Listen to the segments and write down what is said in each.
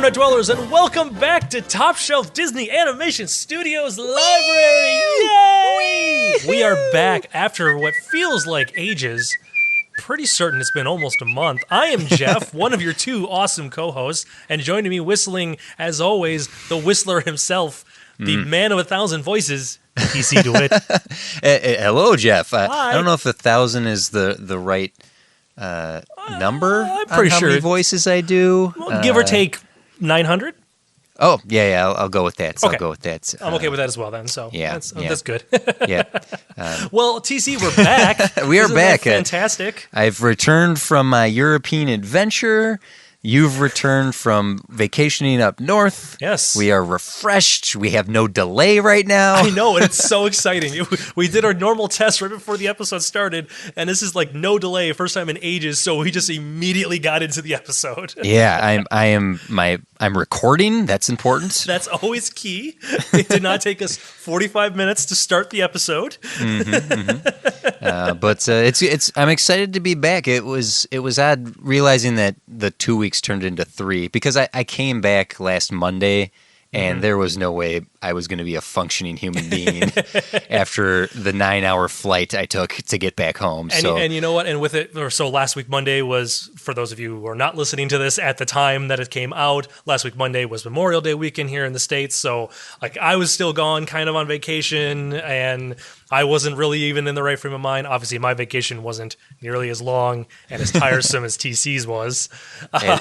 Internet dwellers, and welcome back to Top Shelf Disney Animation Studios Library! Yay! We are back after what feels like ages. Pretty certain it's been almost a month. I am Jeff, one of your two awesome co-hosts, and joining me whistling, as always, the whistler himself, the man of 1,000 voices, TC DeWitt. Hello, Jeff. Hi. I don't know if 1,000 is the right number. I'm pretty how sure. many voices I do. Well, give or take 900? Oh, yeah, I'll go with that. Okay. I'll go with that. I'm okay with that as well then, so yeah. that's good. Yeah. Well, TC, we're back. We are Isn't back. that fantastic. I've returned from my European adventure. You've returned from vacationing up north. Yes. We are refreshed. We have no delay right now. I know, and it's so exciting. We did our normal test right before the episode started, and this is like no delay, first time in ages, so we just immediately got into the episode. Yeah, I'm recording. That's important. That's always key. It did not take us 45 minutes to start the episode. But I'm excited to be back. It was odd realizing that the 2 weeks turned into 3 because I came back last Monday and there was no way I was going to be a functioning human being after the 9-hour flight I took to get back home. And you know what? And with it, so last week Monday was, for those of you who are not listening to this at the time that it came out, last week Monday was Memorial Day weekend here in the States. So like I was still gone kind of on vacation and I wasn't really even in the right frame of mind. Obviously, my vacation wasn't nearly as long and as tiresome as TC's was.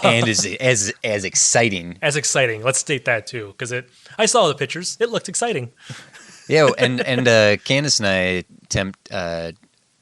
and as exciting. As exciting. Let's state that too, because I saw the pictures. It looked exciting. Yeah, and Candace and I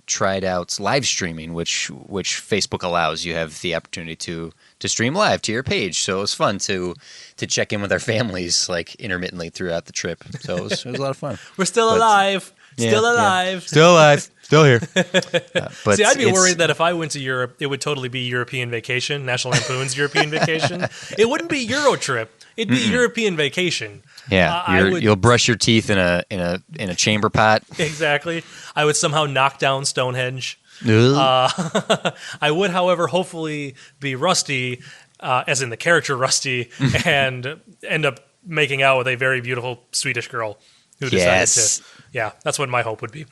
tried out live streaming, which Facebook allows. You have the opportunity to stream live to your page. So it was fun to check in with our families like intermittently throughout the trip. So it was a lot of fun. We're still alive. Still alive. Yeah. Still alive. Still here. But see, I'd be worried that if I went to Europe, it would totally be European Vacation, National Lampoon's European Vacation. It wouldn't be Euro Trip. It'd be European Vacation. Yeah, you'll brush your teeth in a chamber pot. Exactly. I would somehow knock down Stonehenge. I would, however, hopefully be Rusty, as in the character Rusty, and end up making out with a very beautiful Swedish girl who decided to. Yeah, that's what my hope would be.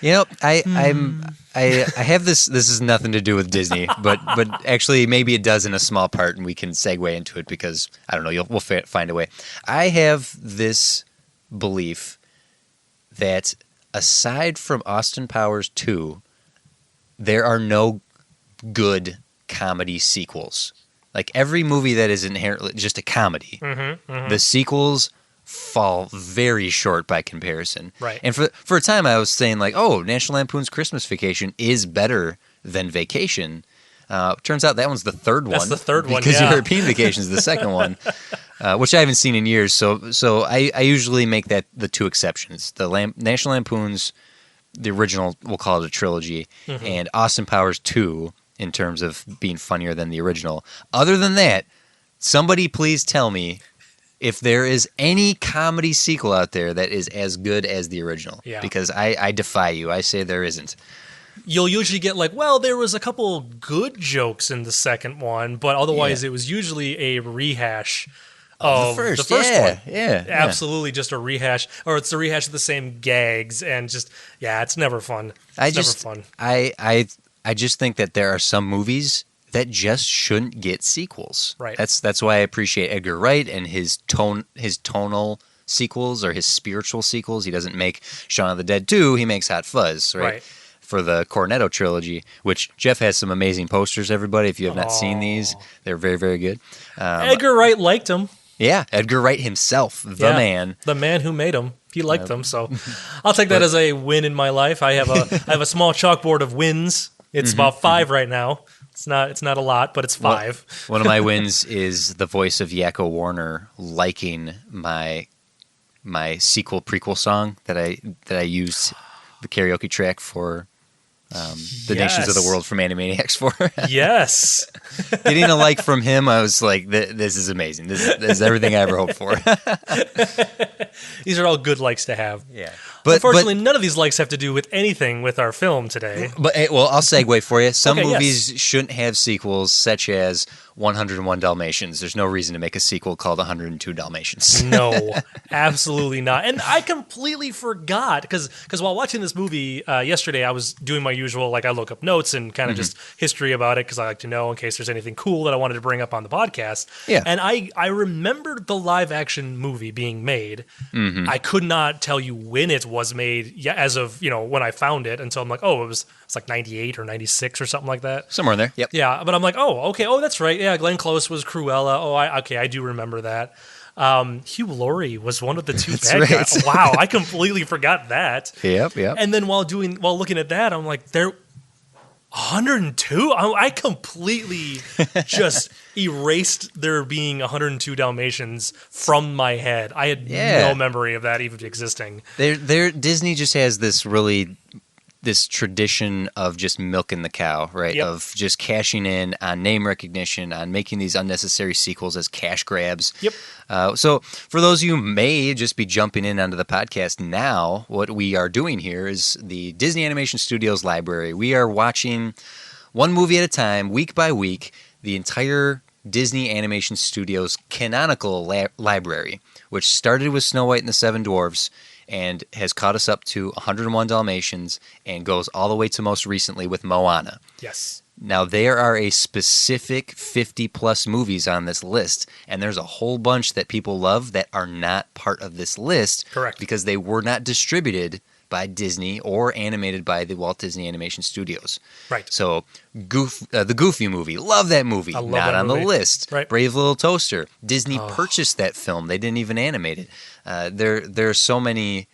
You know, I have this. This has nothing to do with Disney, but actually maybe it does in a small part, and we can segue into it because I don't know. We'll find a way. I have this belief that aside from Austin Powers 2, there are no good comedy sequels. Like every movie that is inherently just a comedy, the sequels fall very short by comparison. Right. And for a time I was saying like, oh, National Lampoon's Christmas Vacation is better than Vacation. Turns out that one's the third one. That's the third one, because yeah. European Vacation is the second one, which I haven't seen in years. So I usually make that the two exceptions. The National Lampoon's, the original, we'll call it a trilogy, and Austin Powers 2 in terms of being funnier than the original. Other than that, somebody please tell me if there is any comedy sequel out there that is as good as the original. Yeah. Because I defy you. I say there isn't. You'll usually get like, well, there was a couple good jokes in the second one, but otherwise it was usually a rehash of the first one. Yeah. Absolutely just a rehash, or it's a rehash of the same gags, and just, it's never fun. It's never fun. I just think that there are some movies that just shouldn't get sequels. Right. That's why I appreciate Edgar Wright and his tonal sequels or his spiritual sequels. He doesn't make Shaun of the Dead 2, he makes Hot Fuzz, right? For the Cornetto trilogy, which Jeff has some amazing posters, everybody. If you have not seen these, they're very, very good. Edgar Wright liked him. Yeah, Edgar Wright himself, the man. The man who made them. He liked them, so I'll take that as a win in my life. I have a small chalkboard of wins. It's about 5 right now. It's not a lot, but it's 5. One of my wins is the voice of Yakko Warner liking my sequel prequel song that I used the karaoke track for the Nations of the World from Animaniacs 4. Yes. Getting a like from him, I was like, this is amazing. This is everything I ever hoped for. These are all good likes to have. Yeah. Unfortunately, none of these likes have to do with anything with our film today. But well, I'll segue for you. Some Okay, movies yes. shouldn't have sequels, such as 101 Dalmatians. There's no reason to make a sequel called 102 Dalmatians. No, absolutely not. And I completely forgot because while watching this movie yesterday, I was doing my usual, like I look up notes and kind of just history about it because I like to know in case there's anything cool that I wanted to bring up on the podcast. Yeah. And I remembered the live action movie being made. I could not tell you when it was made as of, when I found it until I'm like, oh, it's like 98 or 96 or something like that. Somewhere in there. Yep. Yeah, but I'm like, oh, okay. Oh, that's right. Yeah, Glenn Close was Cruella. Oh, I do remember that. Hugh Laurie was one of the two bad guys. Wow, I completely forgot that. Yep. And then while looking at that, I'm like, they're 102? I completely just erased there being 102 Dalmatians from my head. I had no memory of that even existing. Disney just has this tradition of just milking the cow, right? Yep. Of just cashing in on name recognition, on making these unnecessary sequels as cash grabs. Yep. So for those of you who may just be jumping in onto the podcast now, what we are doing here is the Disney Animation Studios library. We are watching one movie at a time, week by week, the entire Disney Animation Studios canonical library, which started with Snow White and the Seven Dwarfs and has caught us up to 101 Dalmatians and goes all the way to most recently with Moana. Yes. Now, there are a specific 50-plus movies on this list, and there's a whole bunch that people love that are not part of this list. Correct. Because they were not distributed by Disney or animated by the Walt Disney Animation Studios. Right. So, the Goofy movie, love that movie. I love not that on movie. The list. Right. Brave Little Toaster. Disney purchased that film. They didn't even animate it. There are so many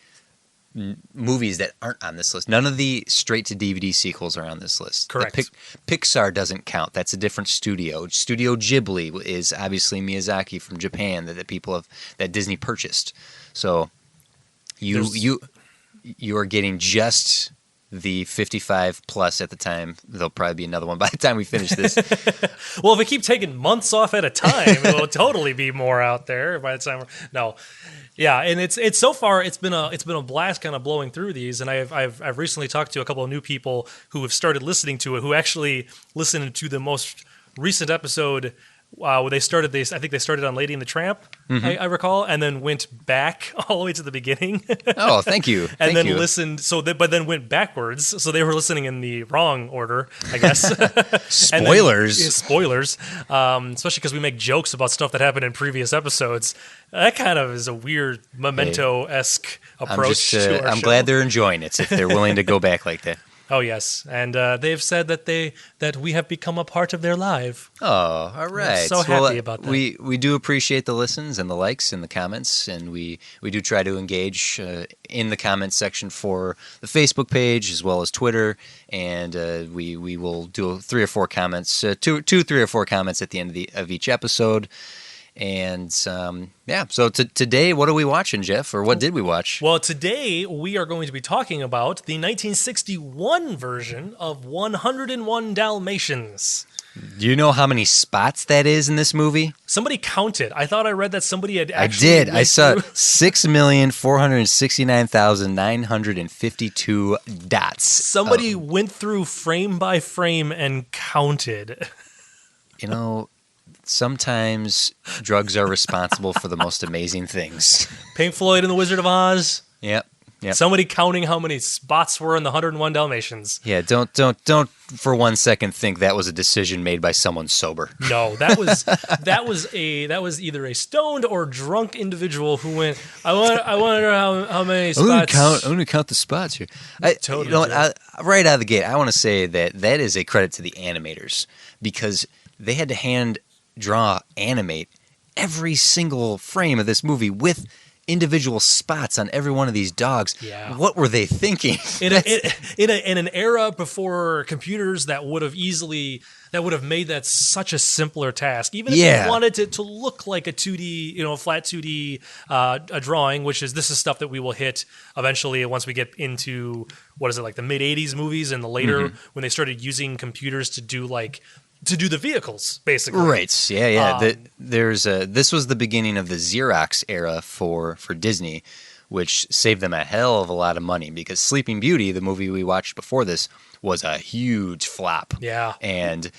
movies that aren't on this list. None of the straight-to-DVD sequels are on this list. Correct. Pixar doesn't count. That's a different studio. Studio Ghibli is obviously Miyazaki from Japan that Disney purchased. So you are getting just the 55 plus at the time. There'll probably be another one by the time we finish this. Well, if we keep taking months off at a time, it will totally be more out there by the time. No, yeah, and it's so far it's been a blast kind of blowing through these, and I've recently talked to a couple of new people who have started listening to it, who actually listened to the most recent episode. Where I think they started on Lady and the Tramp, I recall, and then went back all the way to the beginning. Oh, thank you. And then listened, but then went backwards. So they were listening in the wrong order, I guess. Spoilers. Spoilers. Especially because we make jokes about stuff that happened in previous episodes. That kind of is a weird Memento-esque approach to our I'm show. glad they're enjoying it if they're willing to go back like that. Oh yes, and they've said that we have become a part of their life. Oh, all right. I'm so happy about that. We do appreciate the listens and the likes and the comments, and we do try to engage in the comments section for the Facebook page as well as Twitter, and we will do 3 or 4 comments, 3 or 4 comments at the end of each episode. And so today, what are we watching, Jeff? Or what did we watch? Well, today we are going to be talking about the 1961 version of 101 Dalmatians. Do you know how many spots that is in this movie? Somebody counted. I thought I read that somebody had actually... I did. I saw 6,469,952 dots. Somebody went through frame by frame and counted. Sometimes drugs are responsible for the most amazing things. Pink Floyd and the Wizard of Oz. Yep. Somebody counting how many spots were in the 101 Dalmatians. Yeah, don't for one second think that was a decision made by someone sober. No, that was either a stoned or drunk individual who went, I wonder how many spots. I'm going to count the spots here. Right out of the gate, I want to say that is a credit to the animators because they had to animate every single frame of this movie with individual spots on every one of these dogs. Yeah. What were they thinking? In an era before computers that would have made that such a simpler task, even if you wanted it to look like a 2D, a flat 2D a drawing, this is stuff that we will hit eventually once we get into like the mid 80s movies and the later when they started using computers to do the vehicles, basically. Right. Yeah. This was the beginning of the Xerox era for Disney, which saved them a hell of a lot of money because Sleeping Beauty, the movie we watched before this, was a huge flop. Yeah. And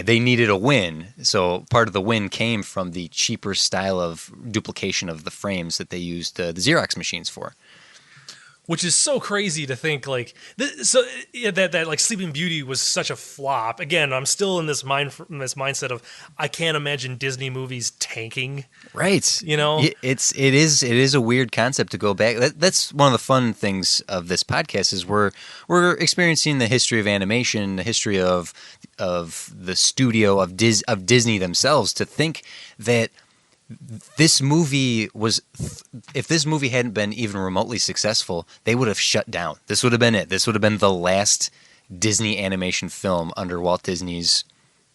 they needed a win. So part of the win came from the cheaper style of duplication of the frames that they used the Xerox machines for. Which is so crazy to think that like Sleeping Beauty was such a flop. Again, I'm still in this mindset of I can't imagine Disney movies tanking. Right. It is a weird concept to go back. That's one of the fun things of this podcast is we're experiencing the history of animation, the history of the studio of Disney themselves. To think that this movie if this movie hadn't been even remotely successful, they would have shut down. This would have been it. This would have been the last Disney animation film under Walt Disney's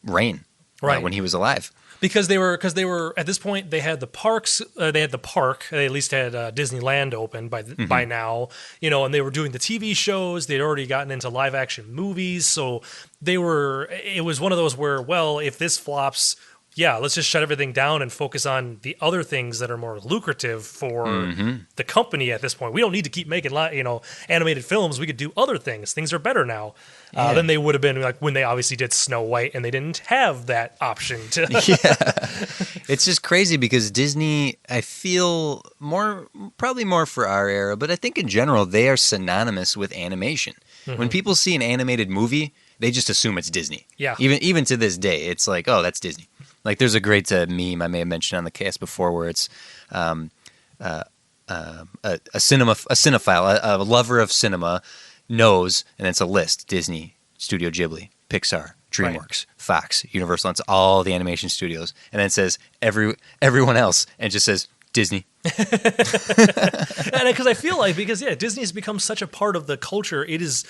reign, right, when he was alive. Because they were at this point they had the parks, they had the park. They at least had Disneyland open by now, and they were doing the TV shows. They'd already gotten into live action movies, so it was one of those where, well, if this flops, yeah, let's just shut everything down and focus on the other things that are more lucrative for the company at this point. We don't need to keep making animated films. We could do other things. Things are better now than they would have been like when they obviously did Snow White and they didn't have that option to. It's just crazy because Disney, I feel probably more for our era, but I think in general they are synonymous with animation. When people see an animated movie, they just assume it's Disney. Yeah. Even to this day, it's like, oh, that's Disney. Like there's a great meme I may have mentioned on the cast before where it's a cinephile, a lover of cinema knows, and it's a list: Disney, Studio Ghibli, Pixar, DreamWorks, Fox, Universal. It's all the animation studios, and then it says everyone else, and it just says Disney. And because I feel like Disney has become such a part of the culture. It is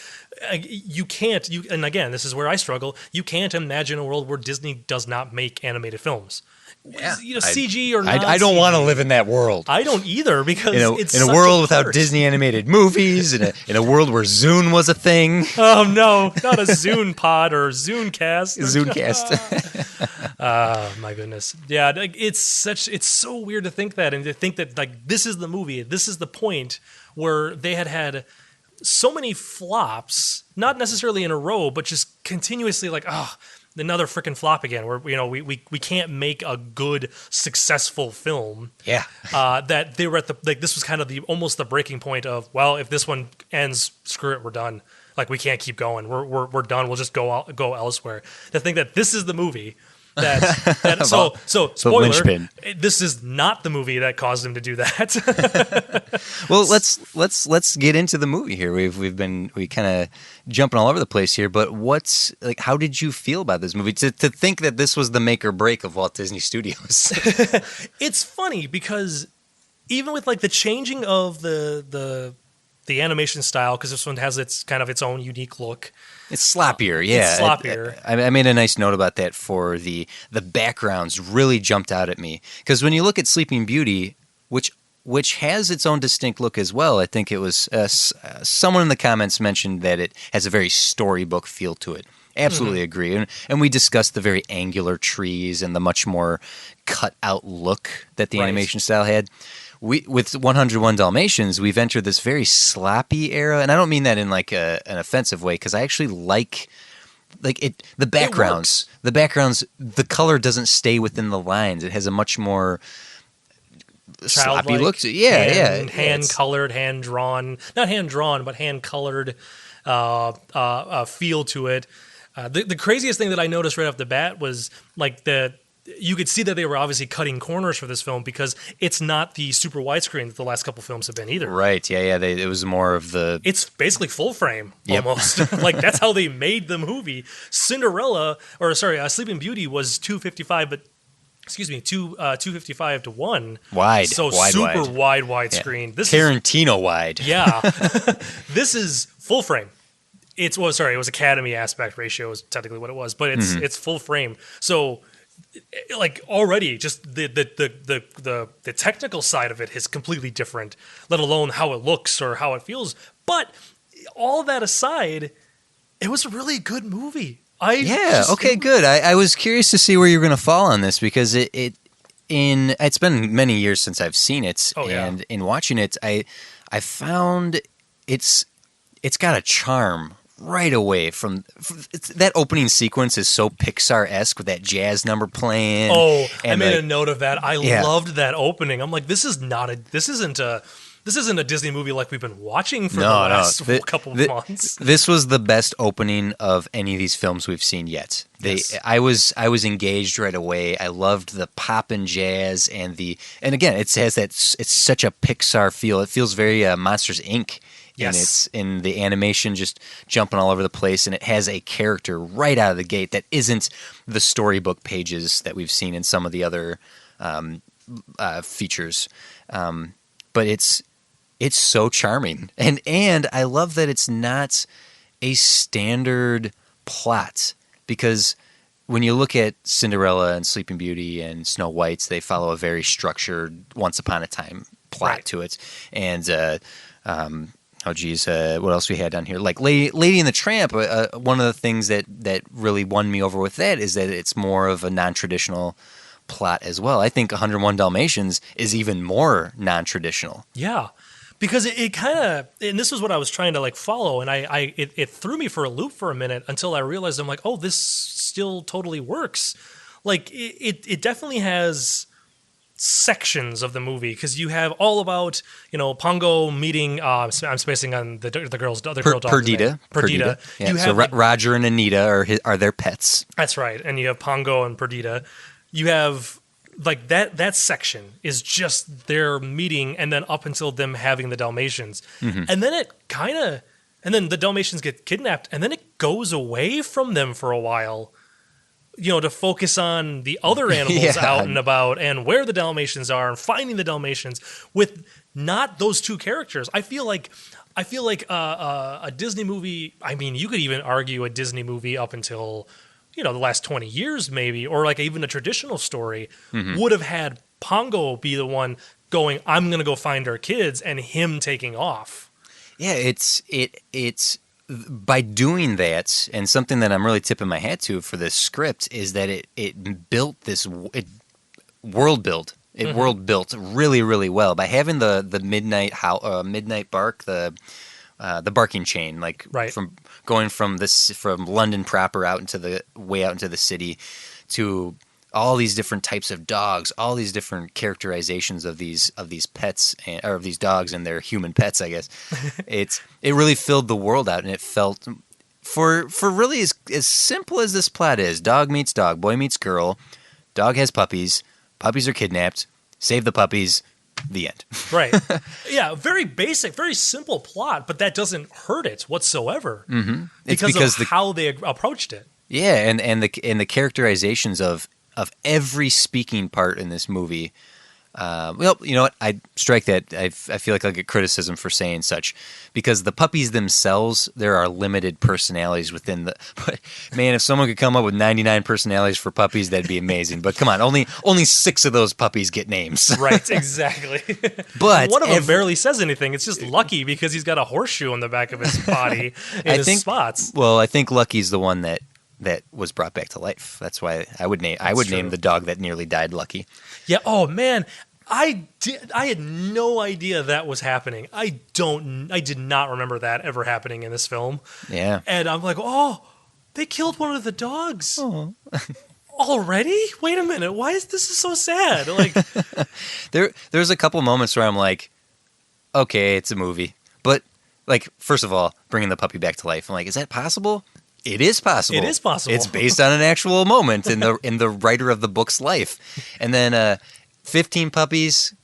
and again, this is where I struggle. You can't imagine a world where Disney does not make animated films. Yeah, CG or not. I don't want to live in that world. I don't either because it's in a world without Disney animated movies, in a world where Zune was a thing. Oh no, not a Zune pod or Zunecast. Zunecast. Oh my goodness. Yeah, it's so weird to think that, and to think that like this is the movie, this is the point where they had so many flops, not necessarily in a row, but just continuously like, another freaking flop again. Where we can't make a good successful film. Yeah. That they were at this was kind of almost the breaking point of, well, if this one ends, screw it, we're done. Like we can't keep going. We're done. We'll just go elsewhere. To think that this is the movie. So spoiler. This is not the movie that caused him to do that. Well, let's get into the movie here. We kind of jumping all over the place here, but how did you feel about this movie? To think that this was the make or break of Walt Disney Studios. It's funny because even with like the changing of the animation style, because this one has its own unique look. It's sloppier, yeah. It's sloppier. I made a nice note about that for the backgrounds really jumped out at me. Because when you look at Sleeping Beauty, which has its own distinct look as well, I think it was someone in the comments mentioned that it has a very storybook feel to it. Absolutely agree. And we discussed the very angular trees and the much more cut out look that the animation style had. With 101 Dalmatians, we've entered this very sloppy era, and I don't mean that in like an offensive way, because I actually like it. The backgrounds, the color doesn't stay within the lines. It has a much more sloppy look to it. Hand colored, hand drawn, not hand drawn, but hand colored feel to it. The craziest thing that I noticed right off the bat was like you could see that they were obviously cutting corners for this film because it's not the super widescreen that the last couple films have been either. Right, yeah. It was more of the... It's basically full frame, almost. Like, that's how they made the movie. Sleeping Beauty was 255, but 255 to 1. Wide. So wide, super wide. wide screen. This Tarantino wide. Yeah. This is full frame. It was Academy aspect ratio is technically what it was, but it's full frame. So like already just the technical side of it is completely different, let alone how it looks or how it feels. But all that aside, it was a really good movie. Good. I was curious to see where you're going to fall on this because it's been many years since I've seen it, and in watching it, I found it's got a charm right away from that opening sequence is so Pixar-esque with that jazz number playing. Oh, I made a note of that. I loved that opening. I'm like, this isn't a Disney movie like we've been watching for the last couple of months. This was the best opening of any of these films we've seen yet. I was engaged right away. I loved the pop and jazz and again, it has that. It's such a Pixar feel. It feels very Monsters Inc. Yes. And it's in the animation just jumping all over the place, and it has a character right out of the gate that isn't the storybook pages that we've seen in some of the other features. But it's so charming, and I love that it's not a standard plot, because when you look at Cinderella and Sleeping Beauty and Snow White, they follow a very structured Once Upon a Time plot to it, and what else we had down here? Like Lady and the Tramp. One of the things that really won me over with that is that it's more of a non-traditional plot as well. I think 101 Dalmatians is even more non-traditional. Yeah, because it kind of, and this is what I was trying to like follow, and it threw me for a loop for a minute until I realized I'm like, oh, this still totally works. Like it definitely has sections of the movie, because you have all about Pongo meeting. I'm spacing on the girl dog. Perdita. Yeah. You have Roger and Anita are their pets. That's right, and you have Pongo and Perdita. You have like that section is just their meeting, and then up until them having the Dalmatians, and then and then the Dalmatians get kidnapped, and then it goes away from them for a while. To focus on the other animals out and about and where the Dalmatians are and finding the Dalmatians with not those two characters. I feel like a Disney movie. I mean, you could even argue a Disney movie up until the last 20 years, maybe, or like even a traditional story would have had Pongo be the one going, "I'm going to go find our kids," and him taking off. Yeah, it's by doing that, and something that I'm really tipping my hat to for this script is that it built this world built really, really well by having the midnight bark, the barking chain, like from going from London proper out into the city to all these different types of dogs, all these different characterizations of these pets or of these dogs and their human pets, I guess. It really filled the world out, and it felt for really as simple as this plot is: dog meets dog, boy meets girl, dog has puppies, puppies are kidnapped, save the puppies, the end. Right. Yeah, very basic, very simple plot, but that doesn't hurt it whatsoever because of how they approached it. Yeah, and the characterizations of every speaking part in this movie. Well, you know what? I strike that. I feel like I'll get criticism for saying such, because the puppies themselves, there are limited personalities within the. But man, if someone could come up with 99 personalities for puppies, that'd be amazing. But come on, only 6 of those puppies get names. Right, exactly. But one of them barely says anything. It's just Lucky, because he's got a horseshoe on the back of his body in his spots. Well, I think Lucky's the one that was brought back to life. That's why I would name the dog that nearly died Lucky. Yeah. Oh man, I had no idea that was happening. I did not remember that ever happening in this film. Yeah. And I'm like, oh, they killed one of the dogs. Oh. Already? Wait a minute. Why is this so sad? Like, there's a couple moments where I'm like, okay, it's a movie, but like, first of all, bringing the puppy back to life, I'm like, is that possible? It is possible. It is possible. It's based on an actual moment in the writer of the book's life. And then 15 puppies.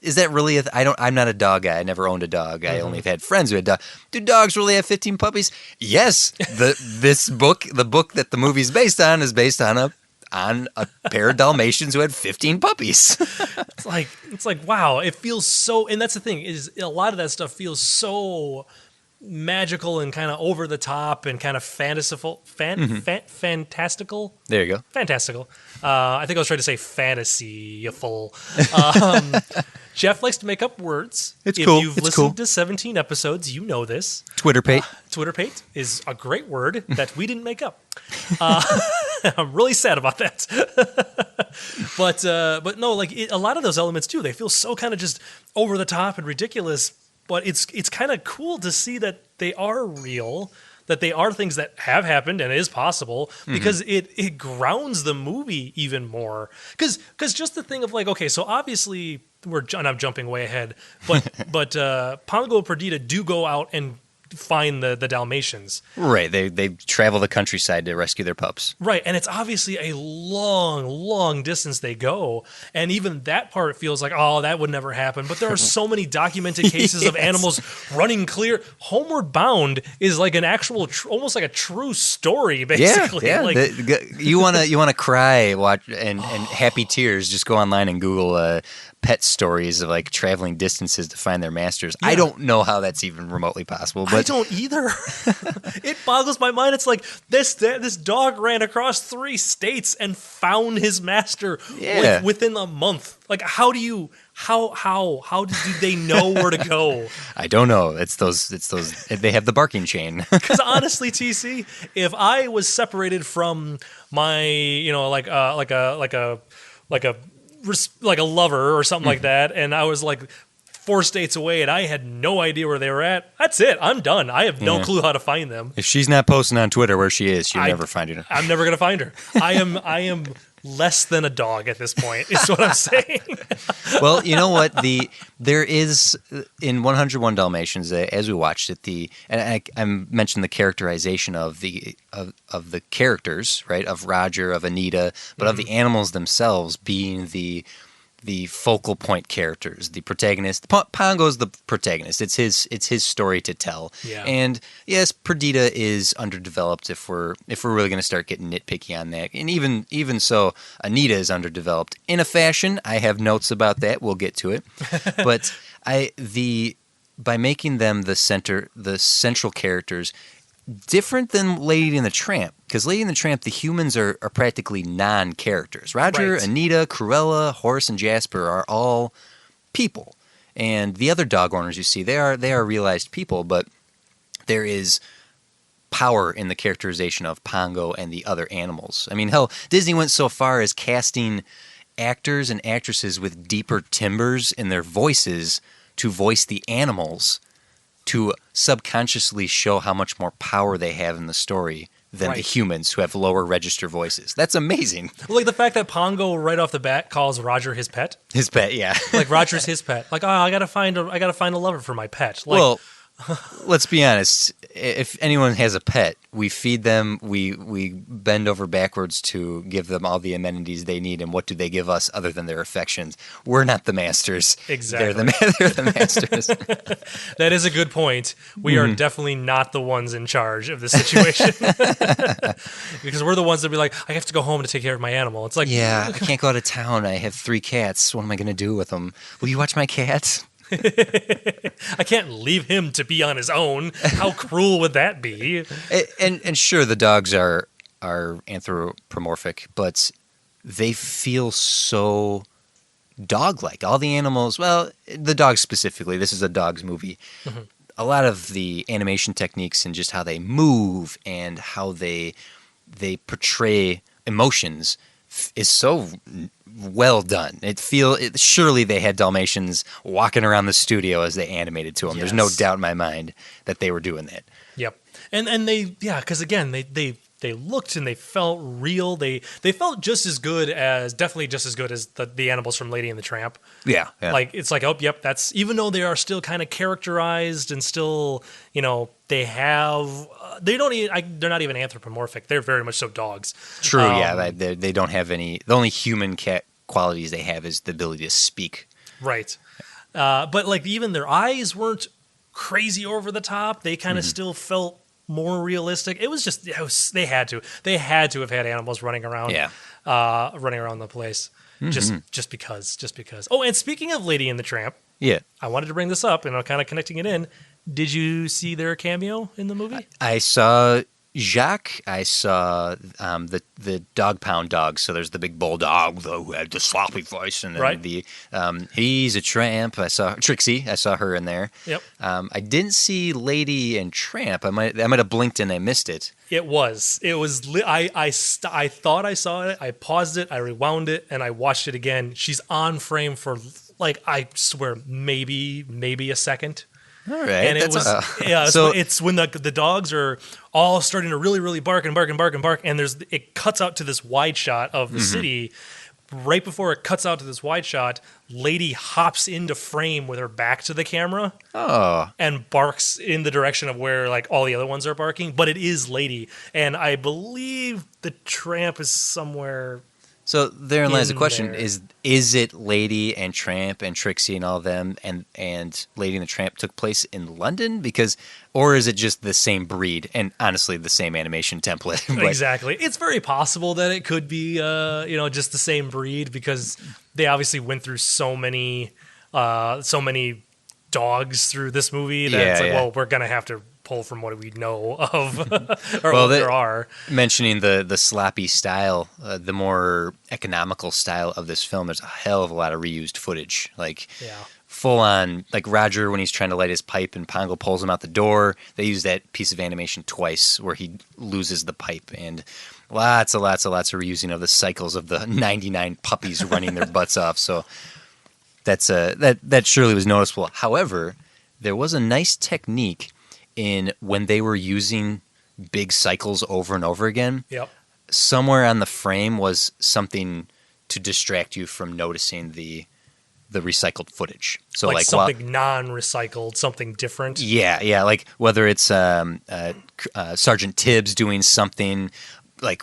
Is that really I'm not a dog guy. I never owned a dog. I only have had friends who had dogs. Do dogs really have 15 puppies? Yes. The book that the movie's based on is based on on a pair of Dalmatians who had 15 puppies. It's like wow, it feels so, and that's the thing, is a lot of that stuff feels so magical and kind of over the top and kind of fantastical. There you go. Fantastical. I think I was trying to say fantasyful. Jeff likes to make up words. It's if cool. you've It's listened cool. to 17 episodes, you know this. Twitterpate. Twitterpate is a great word that we didn't make up. I'm really sad about that. But no, like a lot of those elements too, they feel so kind of just over the top and ridiculous. But it's kind of cool to see that they are real, that they are things that have happened and is possible, because it grounds the movie even more. Because just the thing of like, okay, so obviously and I'm jumping way ahead, but Pongo and Perdita do go out and find the Dalmatians. Right. They travel the countryside to rescue their pups. Right, and it's obviously a long, long distance they go, and even that part feels like, oh, that would never happen. But there are so many documented cases of animals running clear. Homeward Bound is like an actual, almost like a true story, basically. Yeah. Like, You wanna cry, watch and happy tears. Just go online and Google pet stories of like traveling distances to find their masters. Yeah. I don't know how that's even remotely possible. But I don't either. It boggles my mind. It's like this dog ran across 3 states and found his master like, within a month. Like, how do they know where to go? I don't know. It's those. They have the barking chain. Because honestly, TC, if I was separated from my, like a lover or something like that, and I was like 4 states away and I had no idea where they were at, that's it. I'm done. I have no clue how to find them. If she's not posting on Twitter where she is, you'll never find her. I'm never going to find her. I am less than a dog at this point, is what I'm saying. Well, you know what? There is, in 101 Dalmatians, as we watched it, and I mentioned the characterization of the characters, right? Of Roger, of Anita, but of the animals themselves being the focal point characters, the protagonist. Pongo's the protagonist. It's his story to tell. Yeah. And yes, Perdita is underdeveloped if we're really going to start getting nitpicky on that. And even so, Anita is underdeveloped in a fashion. I have notes about that. We'll get to it. But by making them the central characters, different than Lady and the Tramp, because Lady and the Tramp, the humans are practically non-characters. Roger, right. Anita, Cruella, Horace, and Jasper are all people, and the other dog owners you see, they are realized people, but there is power in the characterization of Pongo and the other animals. I mean, hell, Disney went so far as casting actors and actresses with deeper timbres in their voices to voice the animals, to subconsciously show how much more power they have in the story than the humans who have lower register voices. That's amazing. Like the fact that Pongo right off the bat calls Roger his pet. His pet, yeah. Like Roger's his pet. Like, oh, I gotta find a lover for my pet. Like, well, let's be honest. If anyone has a pet, we feed them, we bend over backwards to give them all the amenities they need, and what do they give us other than their affections? We're not the masters. Exactly. They're the masters. That is a good point. We are definitely not the ones in charge of the situation. Because we're the ones that be like, I have to go home to take care of my animal. It's like, yeah, I can't go out of town. I have 3 cats. What am I going to do with them? Will you watch my cats? I can't leave him to be on his own. How cruel would that be? And sure, the dogs are anthropomorphic, but they feel so dog-like. All the animals, well, the dogs specifically, this is a dogs movie. Mm-hmm. A lot of the animation techniques and just how they move and how they portray emotions is so well done. Surely they had Dalmatians walking around the studio as they animated to them. Yes. There's no doubt in my mind that they were doing that. Yep. And they, because again, they looked and they felt real. They felt definitely just as good as the animals from Lady and the Tramp. Yeah. Like, it's like, oh, yep, that's, even though they are still kind of characterized and still, they have, they're not even anthropomorphic. They're very much so dogs. True, yeah. They don't have any, the only human cat qualities they have is the ability to speak. Right. But like even their eyes weren't crazy over the top. They kind of still felt more realistic. It was just, they had to have had animals running around. Yeah. running around the place. Just because. Oh, and speaking of Lady and the Tramp, Yeah. I wanted to bring this up, and I'm kind of connecting it in. Did you see their cameo in the movie? I saw Jacques. I saw the dog pound dog. So there's the big bulldog who had the sloppy voice, and then he's a tramp. I saw Trixie. I saw her in there. Yep. I didn't see Lady and Tramp. I might have blinked and I missed it. It was. I thought I saw it. I paused it. I rewound it, and I watched it again. She's on frame for I swear maybe a second. All right. And it's when the dogs are all starting to really, really bark, and it cuts out to this wide shot of the city. Right before it cuts out to this wide shot, Lady hops into frame with her back to the camera and barks in the direction of where all the other ones are barking. But it is Lady, and I believe the Tramp is somewhere. So therein lies the question: there. is it Lady and Tramp and Trixie and all of them, and Lady and the Tramp took place in London? Or is it just the same breed and honestly the same animation template? Exactly. It's very possible that it could be just the same breed, because they obviously went through so many dogs through this movie that well, we're gonna have to pull from what we know of, or what there are. Mentioning the sloppy style, the more economical style of this film, there's a hell of a lot of reused footage. Full on, Roger when he's trying to light his pipe and Pongo pulls him out the door. They use that piece of animation twice where he loses the pipe, and lots of reusing of the cycles of the 99 puppies running their butts off. So that surely was noticeable. However, there was a nice technique in when they were using big cycles over and over again. Yep. Somewhere on the frame was something to distract you from noticing the recycled footage. So something non-recycled, something different. Yeah. Whether it's Sergeant Tibbs doing something,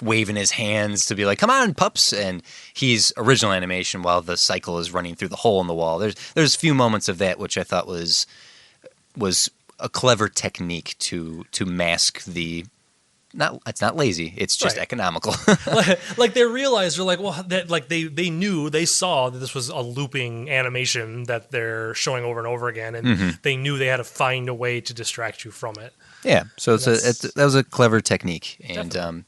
waving his hands to be come on, pups, and he's original animation while the cycle is running through the hole in the wall. There's a few moments of that which I thought was a clever technique to mask the. It's not lazy. It's just economical. They realized, they saw that this was a looping animation that they're showing over and over again, and they knew they had to find a way to distract you from it. Yeah, so that was a clever technique, and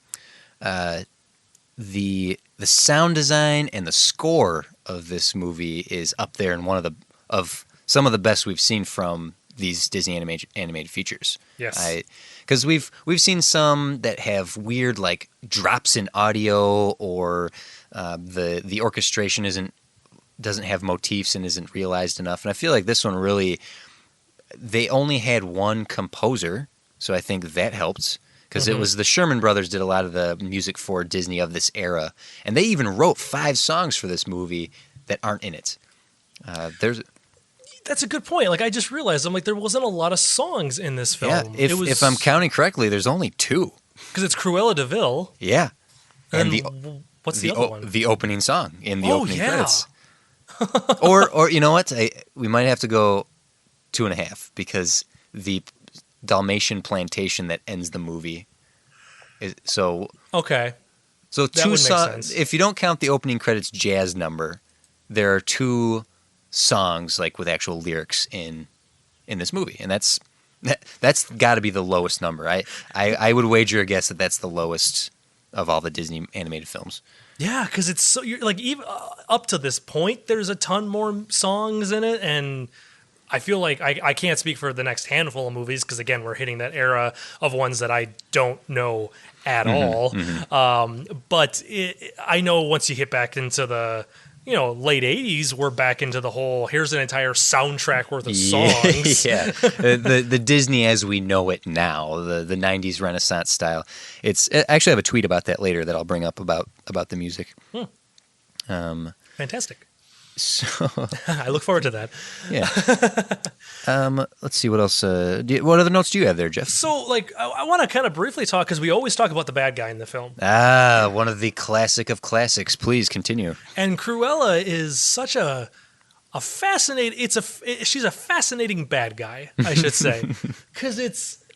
the sound design and the score of this movie is up there in one of some of the best we've seen from these Disney animated features. Yes. Because we've seen some that have weird drops in audio, or the orchestration doesn't have motifs and isn't realized enough. And I feel like this one really, they only had one composer, so I think that helped. Because it was the Sherman Brothers did a lot of the music for Disney of this era, and they even wrote 5 songs for this movie that aren't in it. That's a good point. I just realized, there wasn't a lot of songs in this film. Yeah, if I'm counting correctly, there's only 2. Because it's Cruella de Vil. Yeah. And what's the other one? The opening song in the opening credits. or you know what? We might have to go 2.5, because the Dalmatian plantation that ends the movie. Okay. So 2 songs. If you don't count the opening credits jazz number, there are 2 songs with actual lyrics in this movie, and that's got to be the lowest number. I would wager a guess that that's the lowest of all the Disney animated films. Yeah, because it's so even up to this point, there's a ton more songs in it, and I feel like I can't speak for the next handful of movies, because again, we're hitting that era of ones that I don't know at all. But I know once you hit back into the late 80s, we're back into the whole, here's an entire soundtrack worth of songs. Yeah. The Disney as we know it now, the 90s Renaissance style. I actually have a tweet about that later that I'll bring up about the music. Fantastic. So I look forward to that. Yeah. Let's see what else. What other notes do you have there, Jeff? So, I want to kind of briefly talk, because we always talk about the bad guy in the film. One of the classic of classics. Please continue. And Cruella is such a fascinating. She's a fascinating bad guy, I should say, because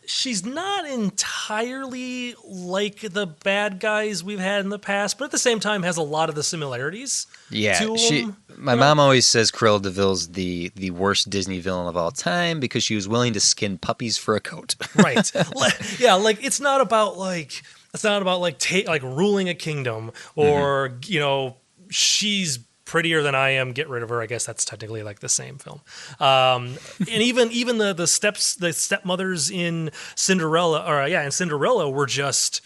she's not entirely like the bad guys we've had in the past, but at the same time has a lot of the similarities. Yeah, to them, my mom always says Cruella de Vil's the worst Disney villain of all time because she was willing to skin puppies for a coat. Right. Yeah, like it's not about like ruling a kingdom or she's prettier than I am, get rid of her. I guess that's technically like the same film. And even the stepmothers in Cinderella were just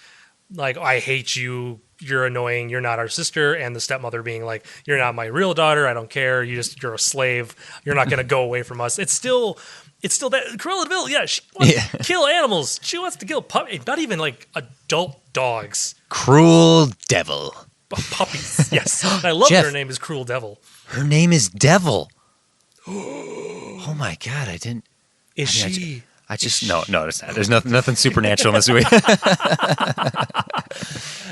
like, I hate you, you're annoying, you're not our sister, and the stepmother being like, you're not my real daughter, I don't care, you're a slave, you're not going to go away from us. It's still that Cruella de Vil, she wants to kill animals. She wants to kill puppies, not even like adult dogs. Cruel Devil. Puppies, yes. And I love Jeff, her name is Cruel Devil. Her name is Devil. Oh my God, I didn't. Is she? No, it's not. There's nothing supernatural in this movie.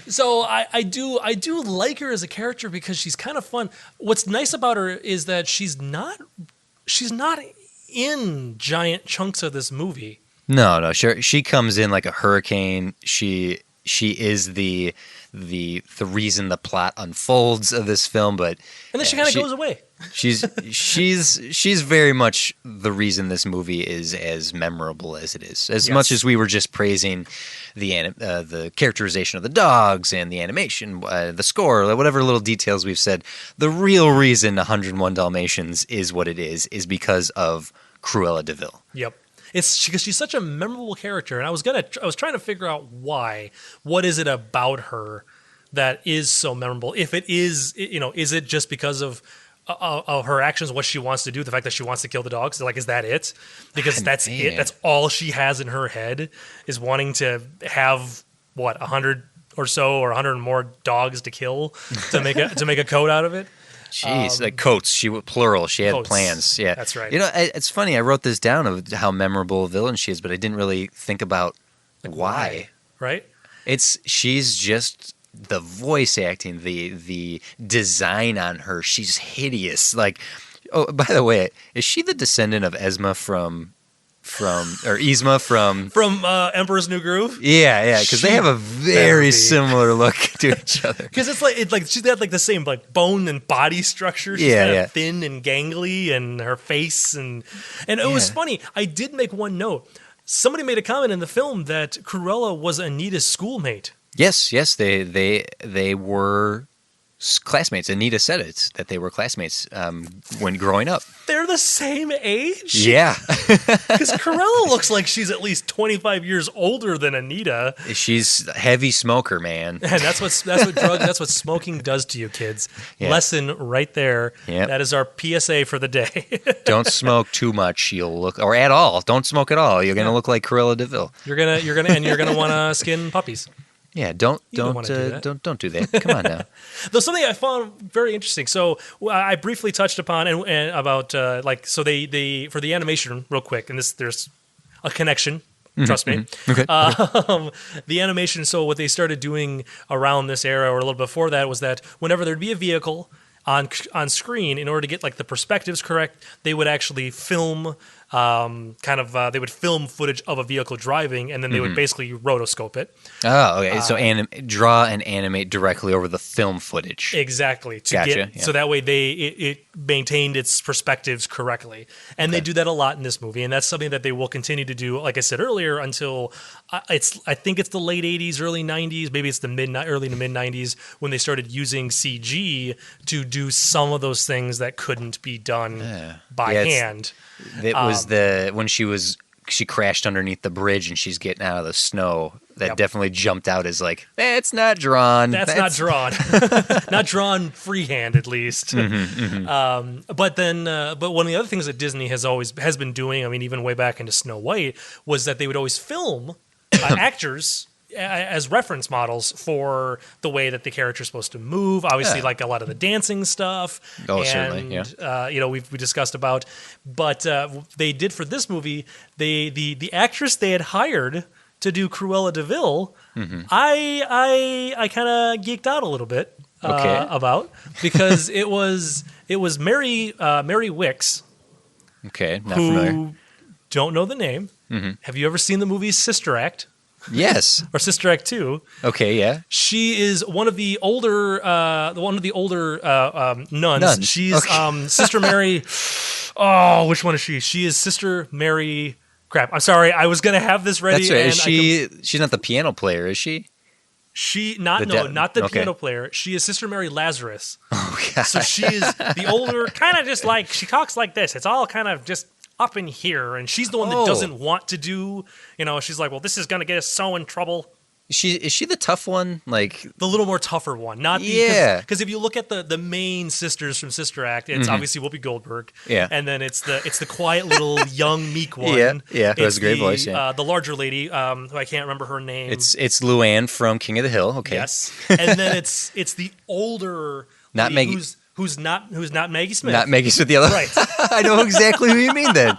So I do like her as a character because she's kind of fun. What's nice about her is that she's not in giant chunks of this movie. No, sure. She comes in like a hurricane. She is the reason the plot unfolds of this film, but and then she kind of goes away. She's very much the reason this movie is as memorable as it is. As much as we were just praising the characterization of the dogs and the animation, the score, whatever little details we've said, the real reason 101 Dalmatians is what it is because of Cruella de Vil. Yep. It's because she's such a memorable character, and I was trying to figure out why. What is it about her that is so memorable? If it is, is it just because of her actions, what she wants to do, the fact that she wants to kill the dogs? Like, is that it? Because that's it. That's all she has in her head is wanting to have 100 or so or 100 more dogs to kill to make a coat out of it. Jeez, like coats. Plural. She had coats. Plans. Yeah, that's right. It's funny. I wrote this down of how memorable a villain she is, but I didn't really think about why. Right? She's just the voice acting, the design on her. She's hideous. Like, oh, by the way, is she the descendant of Yzma from Emperor's New Groove? Yeah, because they have a very similar look to each other. Because it's like she's got like the same like bone and body structure. She's kind of thin and gangly, and her face and it was funny. I did make one note. Somebody made a comment in the film that Cruella was Anita's schoolmate. Yes, they were classmates. Anita said it, that they were classmates when growing up. They're the same age? Yeah. Because Cruella looks like she's at least 25 years older than Anita. She's a heavy smoker, man. And that's what smoking does to you, kids. Yeah. Lesson right there. Yep. That is our PSA for the day. Don't smoke too much. You'll look, or at all. Don't smoke at all. You're going to look like Cruella de Vil. You're gonna want to skin puppies. Yeah, don't do that. Come on now. Though something I found very interesting. So I briefly touched upon and about they for the animation real quick, and there's a connection. Trust me. Okay. The animation. So what they started doing around this era or a little before that was that whenever there'd be a vehicle on screen, in order to get like the perspectives correct, they would actually film. They would film footage of a vehicle driving, and then they would basically rotoscope it. Oh, okay. So draw and animate directly over the film footage. Exactly. Gotcha. So that way it maintained its perspectives correctly. And they do that a lot in this movie, and that's something that they will continue to do, like I said earlier, until I think it's the late 80s, early 90s, maybe it's the early to mid 90s, when they started using CG to do some of those things that couldn't be done by hand. It was when she crashed underneath the bridge and she's getting out of the snow. That definitely jumped out as like, it's not drawn. That's not drawn. Not drawn freehand, at least. But one of the other things that Disney has been doing, I mean, even way back into Snow White, was that they would always film actors as reference models for the way that the character's supposed to move. Obviously, like a lot of the dancing stuff. Oh, and, certainly, yeah. We discussed about. But they did for this movie, the actress they had hired to do Cruella de Vil, I kind of geeked out a little bit about, because it was Mary Wicks. Okay, not familiar. Don't know the name. Have you ever seen the movie Sister Act Yes. or Sister Act 2? Okay. Yeah. She is one of the older nuns. Nuns. She's Okay. Sister Mary. Oh, which one is she? She is Sister Mary. Crap. I'm sorry. I was gonna have this ready. That's right. And Is she? She's not the piano player, is she? Not the Okay. piano player. She is Sister Mary Lazarus. Oh God. So she is the older, kind of just like she talks like this. It's all kind of just up in here, and she's the one that doesn't want to do. She's like, well, this is gonna get us so in trouble. Is she the tough one? Like The little more tougher one, not the Yeah. because if you look at the main sisters from Sister Act, it's obviously Whoopi Goldberg, Yeah. and then it's the quiet little young meek one, Yeah, who has It's a great the, voice, yeah. the larger lady, who I can't remember her name. it's Luann from King of the Hill. Okay. Yes, and then it's the older Not lady Maggie- who's not Maggie Smith, Not Maggie Smith, the other. Right. I know exactly who you mean then.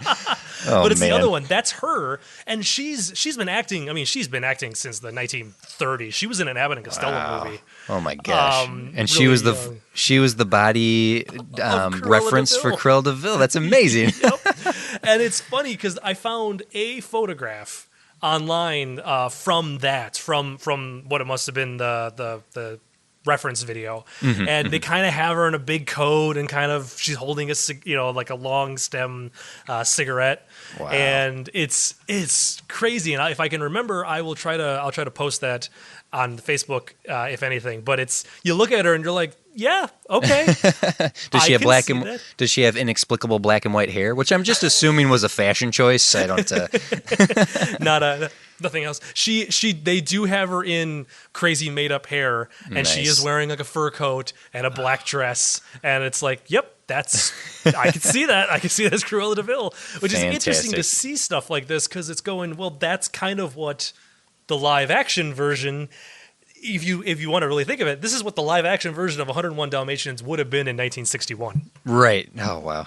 Oh, but it's man. the other one. That's her, and she's been acting. I mean, she's been acting since the 1930s. She was in an Abbott and Costello movie. Oh my gosh! And she really was young. she was the body Cruella reference for de Vil. Cruella de Vil. That's amazing. And it's funny because I found a photograph online from what it must have been the reference video, and they kind of have her in a big coat and kind of she's holding like a long stem cigarette, Wow. and it's crazy. And if I can remember, I'll try to post that on Facebook if anything. But you look at her and you're like, yeah, okay. Does she I have can black see and that. Does she have inexplicable black and white hair? Which I'm just assuming was a fashion choice. I don't. Nothing else. They do have her in crazy made up hair, and she Nice. is wearing like a fur coat and a black dress, and it's like, yep, I can see that. I can see that's Cruella de Vil, which is interesting to Fantastic. see stuff like this because it's going, well, that's kind of what the live action version. If you want to really think of it, this is what the live action version of 101 Dalmatians would have been in 1961. Right. Oh wow.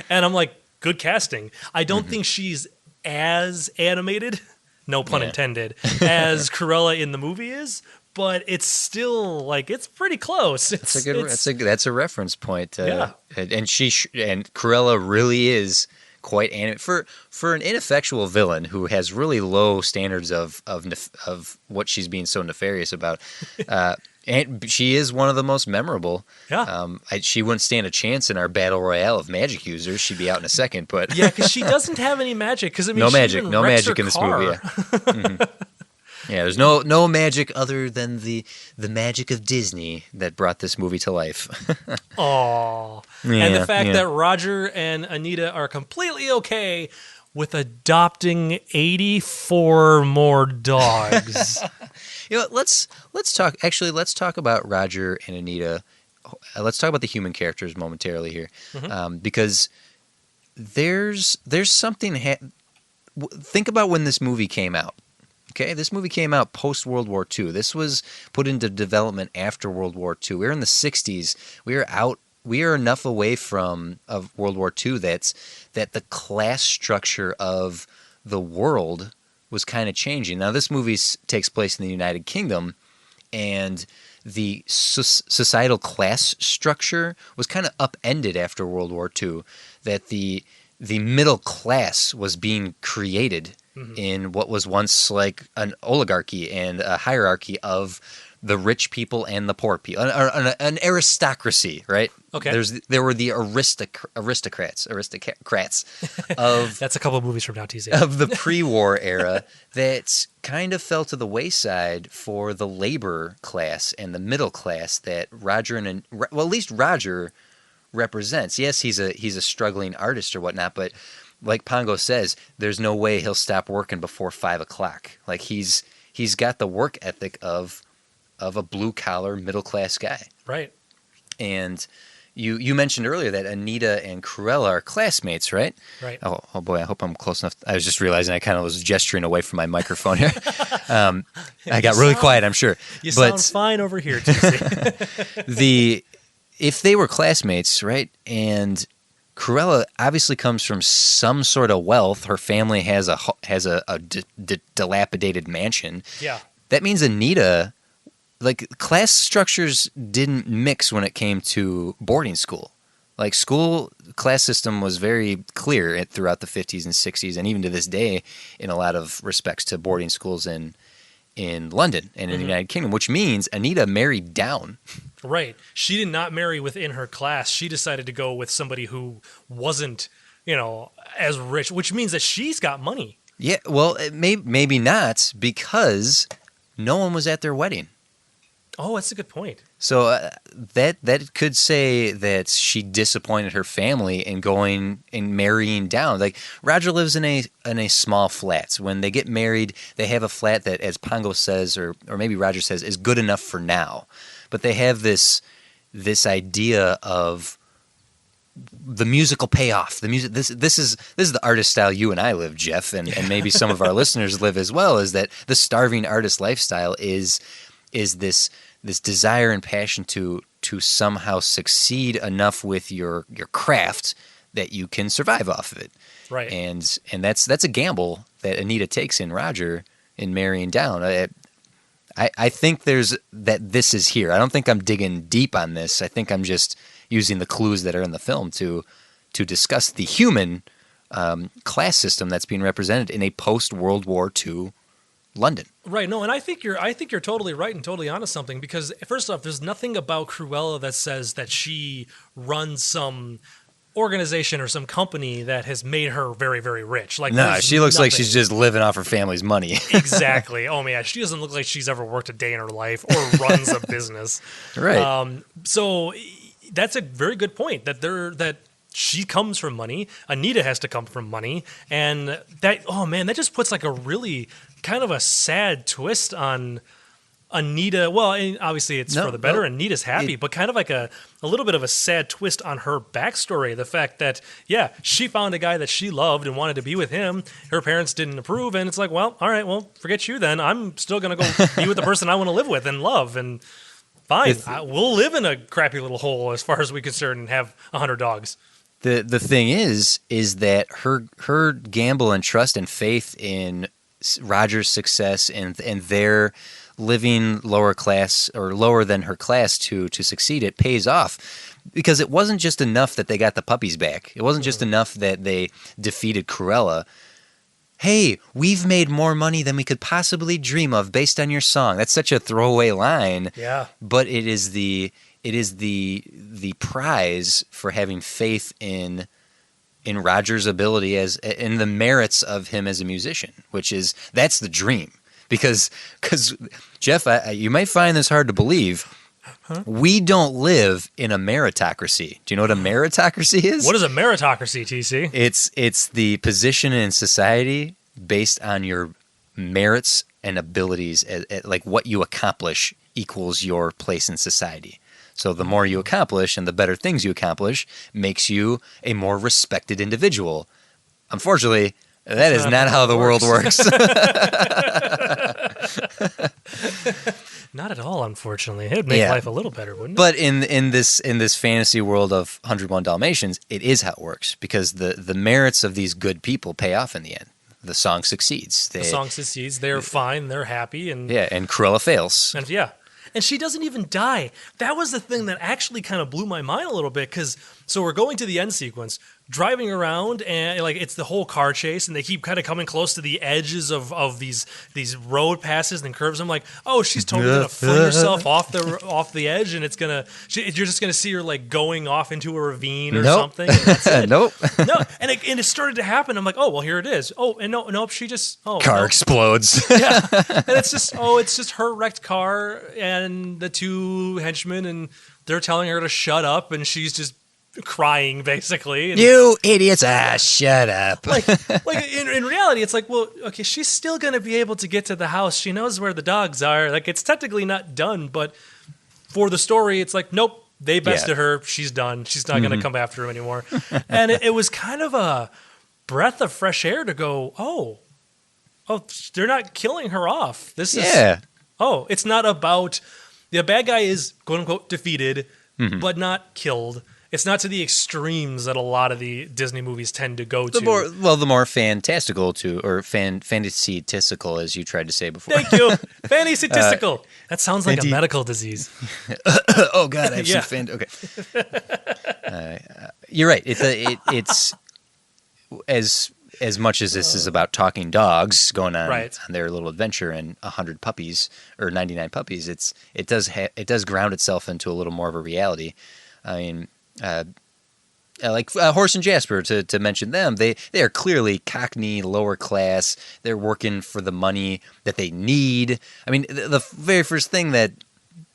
And I'm like, good casting. I don't think she's as animated, no pun Yeah. intended, as Cruella in the movie is, but it's still like it's pretty close. That's a reference point. Yeah. And and Cruella really is quite for an ineffectual villain who has really low standards of what she's being so nefarious about. And she is one of the most memorable. Yeah. She wouldn't stand a chance in our battle royale of magic users. She'd be out in a second, but Yeah, because she doesn't have any magic. Because I mean, no she magic, even no wrecks magic her in this car. movie. Yeah. Yeah, there's no magic other than the magic of Disney that brought this movie to life. Aw. And Yeah, the fact yeah. that Roger and Anita are completely okay with adopting 84 more dogs. Let's talk. Actually, let's talk about Roger and Anita. Let's talk about the human characters momentarily here, because there's something. Think about when this movie came out. Okay, this movie came out post World War II. This was put into development after World War II. We're in the '60s. We are enough away of World War II that the class structure of the world was kind of changing. Now, this movie takes place in the United Kingdom, and the societal class structure was kind of upended after World War II. That the middle class was being created in what was once like an oligarchy and a hierarchy of the rich people and the poor people, an aristocracy, right? Okay. There were the aristocrats of That's a couple of movies from now, TZ. of the pre-war era that kind of fell to the wayside for the labor class and the middle class that at least Roger represents. Yes, he's a struggling artist or whatnot, but like Pongo says, there's no way he'll stop working before 5 o'clock. Like he's got the work ethic of a blue collar middle class guy. Right. And you mentioned earlier that Anita and Cruella are classmates, right? Right. Oh boy, I hope I'm close enough. I was just realizing I kind of was gesturing away from my microphone here. I got really quiet, I'm sure. You But sound fine over here, TZ. if they were classmates, right? And Cruella obviously comes from some sort of wealth. Her family has a dilapidated mansion. Yeah. That means Anita, like class structures didn't mix when it came to boarding school. Like school class system was very clear throughout the 50s and 60s, and even to this day, in a lot of respects to boarding schools in London and in the United Kingdom, which means Anita married down. Right. She did not marry within her class. She decided to go with somebody who wasn't, as rich, which means that she's got money. Yeah, well, maybe not, because no one was at their wedding. Oh, that's a good point. So that could say that she disappointed her family in going and marrying down. Like Roger lives in a small flat. When they get married, they have a flat that, as Pongo says, or maybe Roger says, is good enough for now. But they have this idea of the musical payoff. The music. This is the artist style you and I live, Jeff, and maybe some of our listeners live as well. Is that the starving artist lifestyle is this desire and passion to somehow succeed enough with your craft that you can survive off of it. Right. And that's a gamble that Anita takes in Roger in marrying down. I think this is here. I don't think I'm digging deep on this. I think I'm just using the clues that are in the film to discuss the human class system that's being represented in a post-World War II London. Right. No, and I think you're totally right and totally onto something, because first off, there's nothing about Cruella that says that she runs some organization or some company that has made her very, very rich. Like, no, she looks like nothing. she's just living off her family's money. Exactly. Oh man, she doesn't look like she's ever worked a day in her life or runs a business. Right. So that's a very good point, that she comes from money. Anita has to come from money, and that just puts like a really kind of a sad twist on Anita. Well, and obviously it's for the better. Anita's happy, but kind of like a little bit of a sad twist on her backstory. The fact that, she found a guy that she loved and wanted to be with him. Her parents didn't approve, and it's like, well, all right, well, forget you then. I'm still going to go be with the person I want to live with and love, and fine. We'll live in a crappy little hole as far as we're concerned and have 100 dogs. The thing is that her gamble and trust and faith in Roger's success and their living lower class or lower than her class to succeed, it pays off, because it wasn't just enough that they got the puppies back. It wasn't just enough that they defeated Cruella. Hey, we've made more money than we could possibly dream of based on your song. That's such a throwaway line. Yeah. But it is the prize for having faith in Roger's ability in the merits of him as a musician, that's the dream. Because Jeff, you might find this hard to believe. Huh? We don't live in a meritocracy. Do you know what a meritocracy is? What is a meritocracy, TC? It's the position in society based on your merits and abilities, like what you accomplish equals your place in society. So the more you accomplish and the better things you accomplish makes you a more respected individual. Unfortunately, that is not how the world works. Not at all, unfortunately. It would make life a little better, wouldn't it? But in this fantasy world of 101 Dalmatians, it is how it works, because the merits of these good people pay off in the end. The song succeeds. They're fine. They're happy. And Cruella fails. And she doesn't even die. That was the thing that actually kind of blew my mind a little bit, because so we're going to the end sequence, driving around, and like it's the whole car chase, and they keep kind of coming close to the edges of these road passes and curves. I'm like, oh, she's totally gonna fling herself off the edge, and you're just gonna see her like going off into a ravine or something. And that's it. Nope. No, and it started to happen. I'm like, oh well, here it is. Oh, and nope, she just car explodes. Yeah, and it's just her wrecked car and the two henchmen, and they're telling her to shut up, and she's just crying basically. And you idiots! Shut up. like in reality, it's like, well, okay, she's still gonna be able to get to the house. She knows where the dogs are. Like, it's technically not done, but for the story, it's like, nope, they bested her. She's done. She's not gonna come after him anymore. And it was kind of a breath of fresh air to go, oh, they're not killing her off. This is it's not about the bad guy is quote unquote defeated, but not killed. It's not to the extremes that a lot of the Disney movies tend to go to. The more fantastical fantasy-tistical, as you tried to say before. Thank you. Fantasy-tistical. That sounds like a medical disease. Oh, God, I have some okay. You're right. It's as much as this is about talking dogs going on their little adventure and 100 puppies or 99 puppies, it does ground itself into a little more of a reality. I mean, like Horace and Jasper, to mention them, they are clearly Cockney, lower class. They're working for the money that they need. I mean, the very first thing that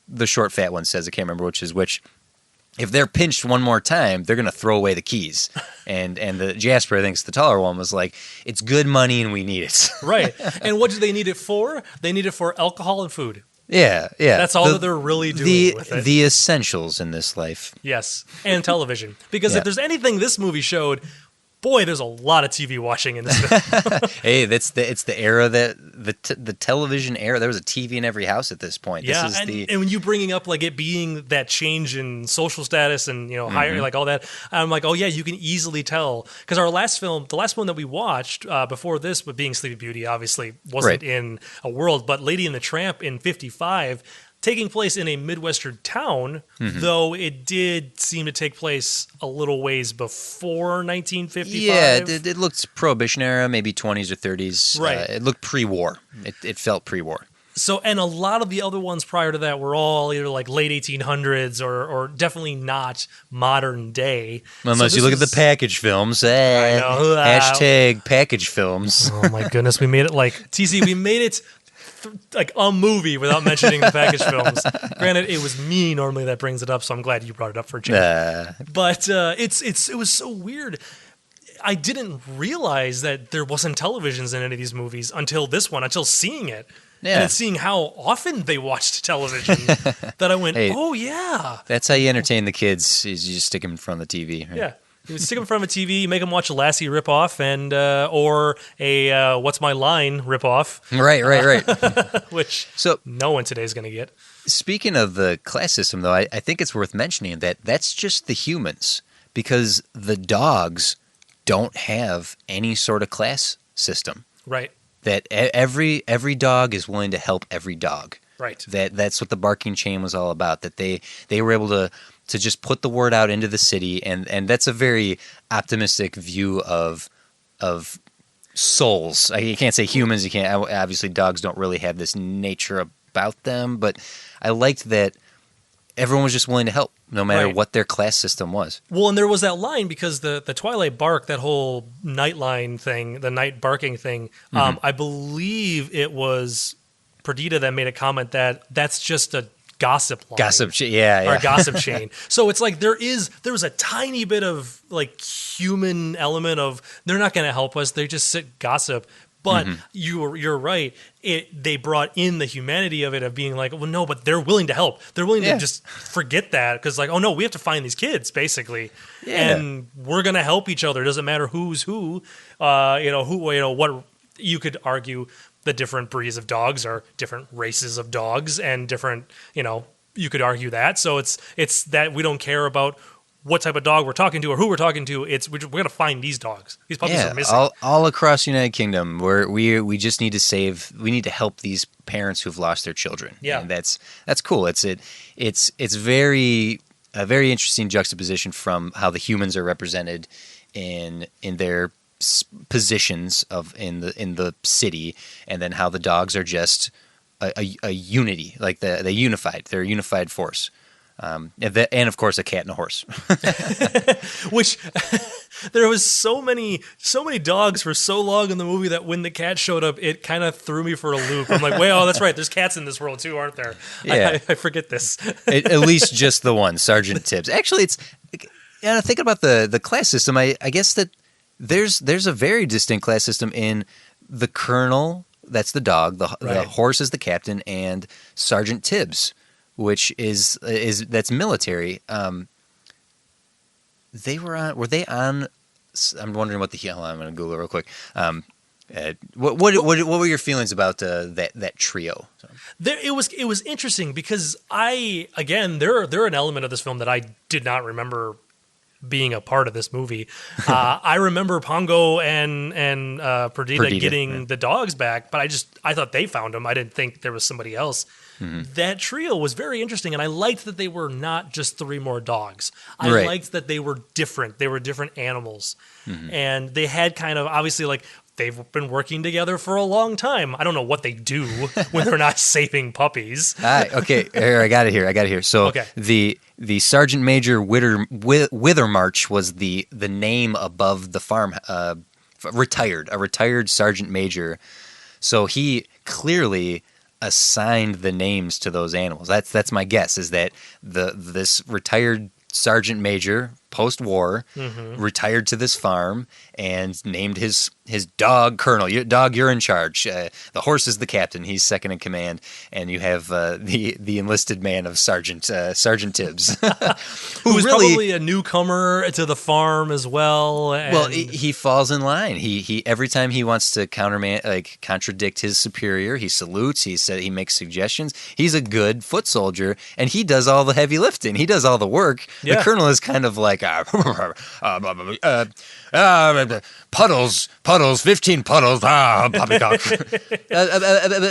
the short fat one says, I can't remember which. If they're pinched one more time, they're going to throw away the keys. And the Jasper, I think the taller one, was like, it's good money and we need it. Right. And what do they need it for? They need it for alcohol and food. Yeah. That's all that they're really doing with it. The essentials in this life. Yes. And television. Because if there's anything this movie showed, boy, there's a lot of TV watching in this film. Hey, it's the era the television era. There was a TV in every house at this point. Yeah, and when you bringing up like it being that change in social status and higher like all that, I'm like, oh yeah, you can easily tell because the last film that we watched before this, but being Sleepy Beauty, obviously wasn't in a world, but Lady and the Tramp in '55. Taking place in a Midwestern town, though it did seem to take place a little ways before 1955. Yeah, it looked Prohibition era, maybe 20s or 30s. Right. It looked pre-war. It felt pre-war. So, and a lot of the other ones prior to that were all either like late 1800s or definitely not modern day. Unless you look at the package films. I know. Hashtag package films. Oh my goodness, we made it like, TC, we made it like a movie without mentioning the package films. Granted, it was me normally that brings it up, so I'm glad you brought it up for a change. But it was so weird. I didn't realize that there wasn't televisions in any of these movies until this one, until seeing it. Yeah. And seeing how often they watched television that I went, oh yeah. That's how you entertain the kids, is you just stick them in front of the TV. Right? Yeah. You stick them in front of a TV, you make them watch a Lassie ripoff and or a What's My Line ripoff. Right. Which no one today is going to get. Speaking of the class system, though, I think it's worth mentioning that that's just the humans, because the dogs don't have any sort of class system. Right. That every dog is willing to help every dog. Right. That's what the barking chain was all about. That they were able to just put the word out into the city, and that's a very optimistic view of souls. You can't say humans. You can't. Obviously, dogs don't really have this nature about them. But I liked that everyone was just willing to help, no matter what their class system was. Well, and there was that line because the Twilight bark, that whole night line thing, the night barking thing. I believe it was Perdita that made a comment that that's just a gossip line. Or a gossip chain. So it's like there was a tiny bit of like human element of they're not going to help us. They just sit gossip. But you're right. They brought in the humanity of it, of being like, well, no, but they're willing to help. They're willing to just forget that because, like, oh no, we have to find these kids basically, and we're gonna help each other. It doesn't matter who's who. What you could argue. The different breeds of dogs are different races of dogs and different. You could argue that. So it's that we don't care about what type of dog we're talking to or who we're talking to. We're going to find these dogs. These puppies are missing. All across the United Kingdom, we just need to help these parents who've lost their children. Yeah. And that's cool. It's very a very interesting juxtaposition from how the humans are represented in their positions in the city, and then how the dogs are just a unity, like they're a unified force. And of course a cat and a horse. Which there was so many dogs for so long in the movie that when the cat showed up, it kind of threw me for a loop. I'm like, wait, oh, that's right. There's cats in this world too, aren't there? Yeah. I forget this. At least just the one, Sergeant Tibbs. Actually, thinking about the class system, I guess that there's a very distinct class system in the colonel. That's the dog. The horse is the captain, and Sergeant Tibbs, which is that's military. Were they on? I'm wondering what the hell. I'm going to Google it real quick. What were your feelings about that trio? It was interesting because they're an element of this film that I did not remember being a part of this movie. I remember Pongo and Perdita getting the dogs back, but I thought they found them. I didn't think there was somebody else. That trio was very interesting, and I liked that they were not just 3 more dogs. I liked that they were different. They were different animals. And they had kind of, obviously, like, they've been working together for a long time. I don't know what they do when they're not saving puppies. Okay, here, I got it here. So the Sergeant Major Withermarch was the name above the farm, a retired Sergeant Major. So he clearly assigned the names to those animals. That's my guess, is that this retired Sergeant Major post-war retired to this farm and named his dog Colonel. You're in charge. The horse is the captain. He's second in command, and you have the enlisted man of Sergeant Tibbs, who was probably a newcomer to the farm as well. Well, he falls in line. He every time he wants to contradict his superior, he salutes. He makes suggestions. He's a good foot soldier, and he does all the heavy lifting. He does all the work. Yeah. The colonel is kind of like puddles, 15 puddles, poppycock.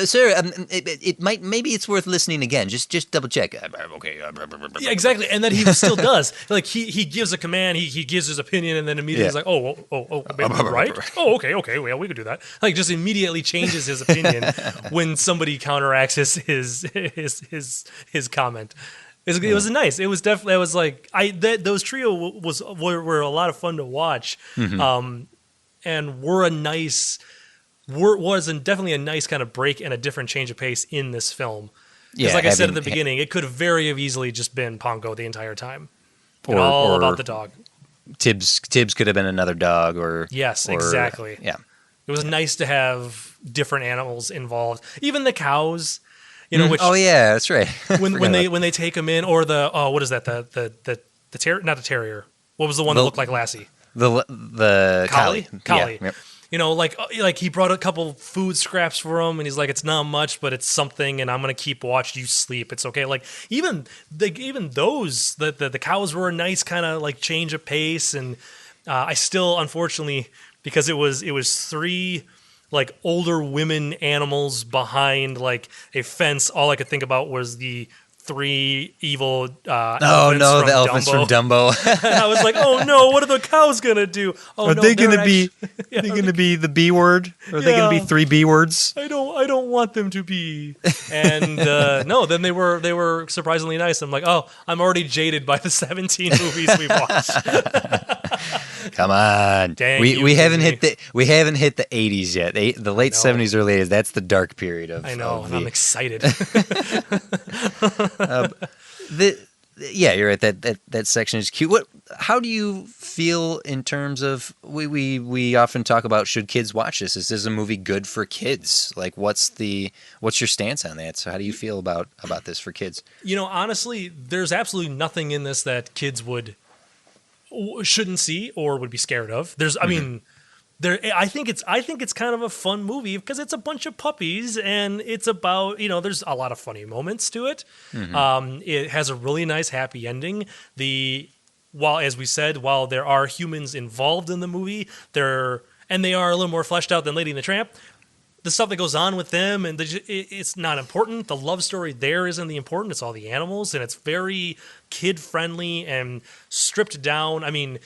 Sir, maybe it's worth listening again. Just double check. Okay. Yeah, exactly. And then he still does. Like he gives a command, he gives his opinion, and then immediately he's like, right? Oh, okay, well, we could do that. Like, just immediately changes his opinion when somebody counteracts his comment. It was nice. It was definitely. I was like, those trio were a lot of fun to watch, and definitely a nice kind of break and a different change of pace in this film. Because, like I said at the beginning, it could have very easily just been Pongo the entire time, or about the dog. Tibbs could have been another dog, exactly. Yeah, it was nice to have different animals involved, even the cows. Which that's right. when they take them in, or what is that? The terrier, not the terrier. What was the one that looked like Lassie? The collie. Collie. Yeah, yep. Like he brought a couple food scraps for him, and he's like, it's not much, but it's something, and I'm gonna keep watch you sleep. It's okay. Like even those the cows were a nice kind of like change of pace, and I still, unfortunately, because it was 3 like older women animals behind like a fence. All I could think about was the 3 evil elephants the elephants from Dumbo. And I was like, oh no, what are the cows gonna do? Are they gonna be the B word? Are they gonna be 3 B words? I don't want them to be. And no, then they were surprisingly nice. I'm like, oh, I'm already jaded by the 17 movies we've watched. Come on, we haven't hit the 80s yet. The late 70s, early 80s. That's the dark period of. I know, and I'm excited. You're right. That section is cute. How do you feel in terms of we often talk about, should kids watch this? Is this a movie good for kids? Like, what's your stance on that? So how do you feel about this for kids? Honestly, there's absolutely nothing in this that kids shouldn't see or would be scared of. I think it's kind of a fun movie because it's a bunch of puppies, and it's about, there's a lot of funny moments to it. It has a really nice happy ending. As we said, while there are humans involved in the movie, they are a little more fleshed out than Lady and the Tramp. The stuff that goes on with them, and it's not important. The love story there isn't the important. It's all the animals, and it's very kid-friendly and stripped down. I mean,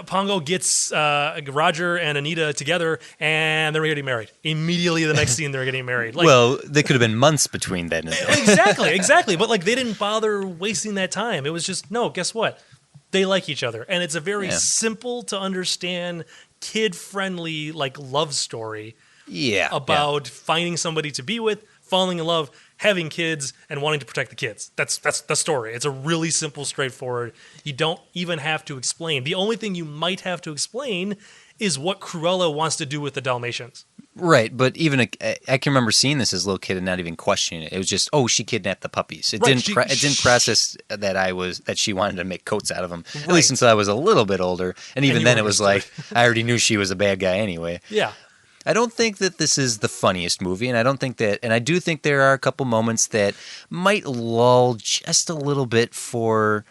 Pongo gets Roger and Anita together, and they're getting married. Immediately the next scene, they're getting married. Well, there could have been months between then and then. Exactly. But they didn't bother wasting that time. It was just, no, guess what? They like each other. And it's a very simple to understand, kid-friendly love story. About finding somebody to be with, falling in love, having kids, and wanting to protect the kids. That's the story. It's a really simple, straightforward. You don't even have to explain. The only thing you might have to explain is what Cruella wants to do with the Dalmatians. Right, but even I can remember seeing this as a little kid and not even questioning it. It was just, she kidnapped the puppies. It didn't process that she wanted to make coats out of them. Right. At least until I was a little bit older, and even then it was like I already knew she was a bad guy anyway. Yeah. I don't think that this is the funniest movie, and I do think there are a couple moments that might lull just a little bit for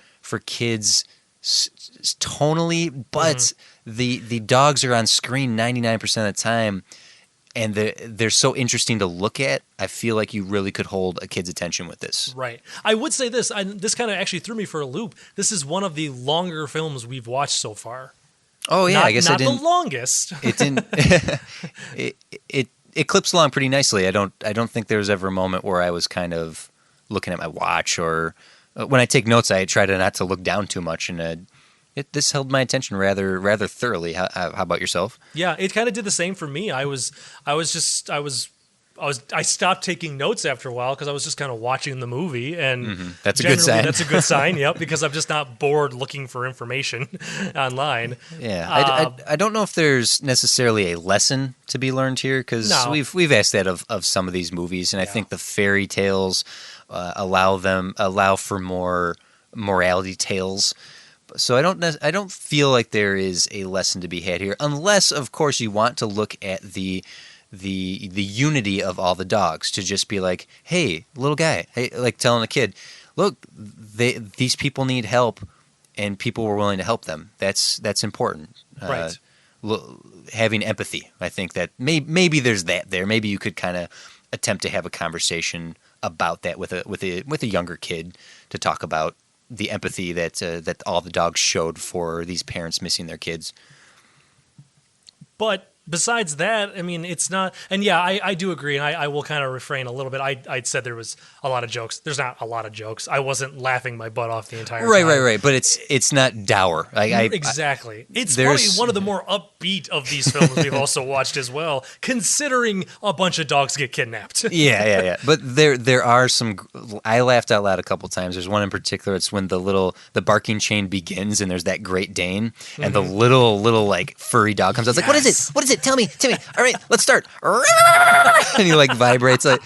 kids tonally, but the dogs are on screen 99% of the time, and they're so interesting to look at. I feel like you really could hold a kid's attention with this. Right. I would say this. This kind of actually threw me for a loop. This is one of the longer films we've watched so far. Oh yeah, I guess I didn't. Not the longest. It didn't. it clips along pretty nicely. I don't think there was ever a moment where I was kind of looking at my watch, or when I take notes, I try to not to look down too much, and this held my attention rather thoroughly. How about yourself? Yeah, it kind of did the same for me. I stopped taking notes after a while because I was just kind of watching the movie, and That's a good sign. That's a good sign, yep, because I'm just not bored looking for information online. Yeah, I don't know if there's necessarily a lesson to be learned here, because we've asked that of some of these movies, and I think the fairy tales allow for more morality tales. So I don't feel like there is a lesson to be had here, unless, of course, you want to look at the unity of all the dogs, to just be like, hey, little guy, hey, like telling a kid, look, these people need help, and people were willing to help them. That's important. Right. Having empathy. I think that maybe there's that there. Maybe you could kind of attempt to have a conversation about that with a younger kid, to talk about the empathy that all the dogs showed for these parents missing their kids. But besides that, I mean, it's not, and yeah, I do agree, and I will kind of refrain a little bit. I'd said there was a lot of jokes. There's not a lot of jokes. I wasn't laughing my butt off the entire time. Right. But it's not dour. Exactly. It's probably one of the more upbeat of these films we've also watched as well, considering a bunch of dogs get kidnapped. Yeah. But there are some. I laughed out loud a couple times. There's one in particular. It's when the barking chain begins, and there's that Great Dane, and the little like furry dog comes out. It's like, what is it? What is it? Tell me. All right, let's start. And he like vibrates. Like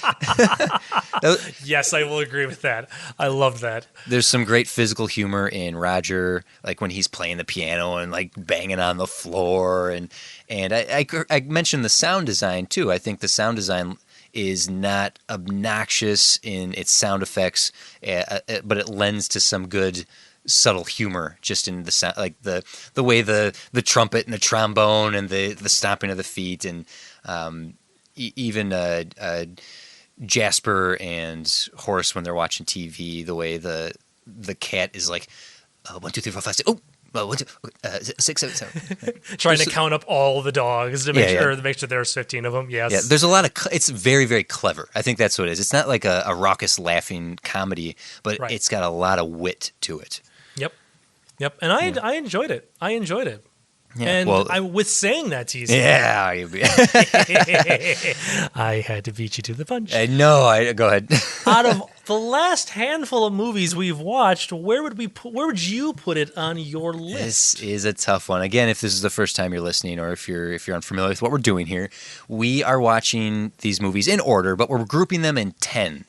Yes, I will agree with that. I love that. There's some great physical humor in Roger, like when he's playing the piano and like banging on the floor. And I mentioned the sound design too. I think the sound design is not obnoxious in its sound effects, but it lends to some good subtle humor just in the sound, like the way the trumpet and the trombone and the stomping of the feet, and even Jasper and Horace when they're watching TV, the way the cat is like 1, 2, 3, 4, 5, 6. Oh. 1, 2, 6, 7, 7. Trying to count up all the dogs to make sure there's 15 of them. Yes. Yeah, there's a lot of. It's very, very clever. I think that's what it is. It's not like a raucous laughing comedy, but it's got a lot of wit to it. Yep. And I enjoyed it. Yeah, and with saying that, TC. Yeah. I had to beat you to the punch. No, go ahead. Out of the last handful of movies we've watched, where would you put it on your list? This is a tough one. Again, if this is the first time you're listening, or if you're unfamiliar with what we're doing here, we are watching these movies in order, but we're grouping them in 10.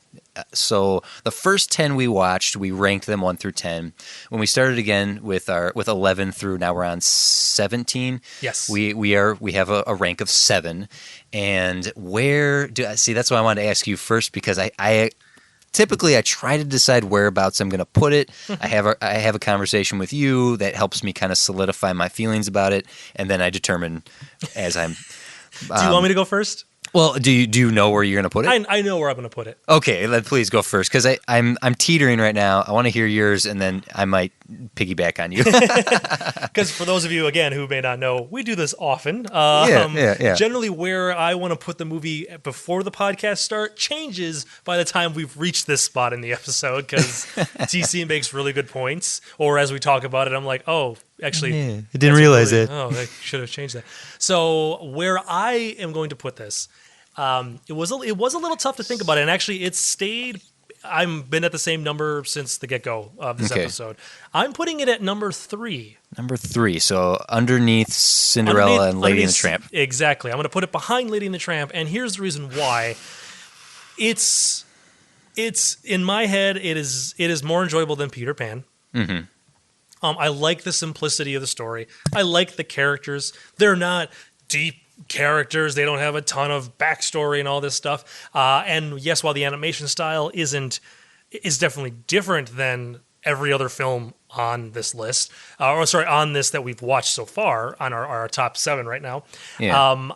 So the first 10 we watched, we ranked them 1 through 10. When we started again with 11 through, now we're on 17. Yes, we have a rank of 7. And that's why I wanted to ask you first, because I typically I try to decide whereabouts I'm going to put it. I have a conversation with you that helps me kind of solidify my feelings about it, and then I determine as I'm. Do you want me to go first? Well, do you know where you're going to put it? I know where I'm going to put it. Okay, then please go first, because I'm teetering right now. I want to hear yours, and then I might piggyback on you. Because for those of you, again, who may not know, we do this often. Yeah. Generally, where I want to put the movie before the podcast start changes by the time we've reached this spot in the episode, because TC makes really good points. Or as we talk about it, I'm like, oh, actually, I didn't realize it. Oh, I should have changed that. So where I am going to put this, it was a little tough to think about it, and actually it stayed. I've been at the same number since the get-go of this episode. I'm putting it at number 3. Number 3, so underneath Cinderella and Lady and the Tramp. Exactly. I'm going to put it behind Lady and the Tramp, and here's the reason why. It's in my head, it is more enjoyable than Peter Pan. Mm-hmm. I like the simplicity of the story. I like the characters. They're not deep characters. They don't have a ton of backstory and all this stuff. And yes, while the animation style is definitely different than every other film on this list, on this that we've watched so far on our top 7 right now. Yeah.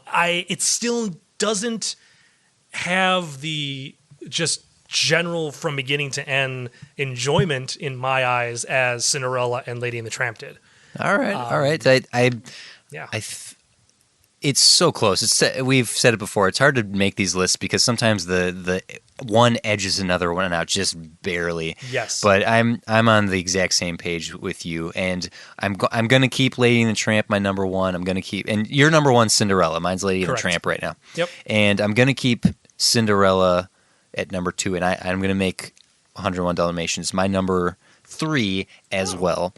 It still doesn't have the just general from beginning to end enjoyment in my eyes as Cinderella and Lady and the Tramp did. All right. Yeah. It's so close. We've said it before. It's hard to make these lists because sometimes the one edges another one out just barely. Yes. But I'm on the exact same page with you, and I'm going to keep Lady and the Tramp my number one. I'm going to keep, and your number one's Cinderella. Mine's Lady and the Tramp right now. Yep. And I'm going to keep Cinderella at number 2, and I'm going to make 101 Dalmatians my number 3 as well.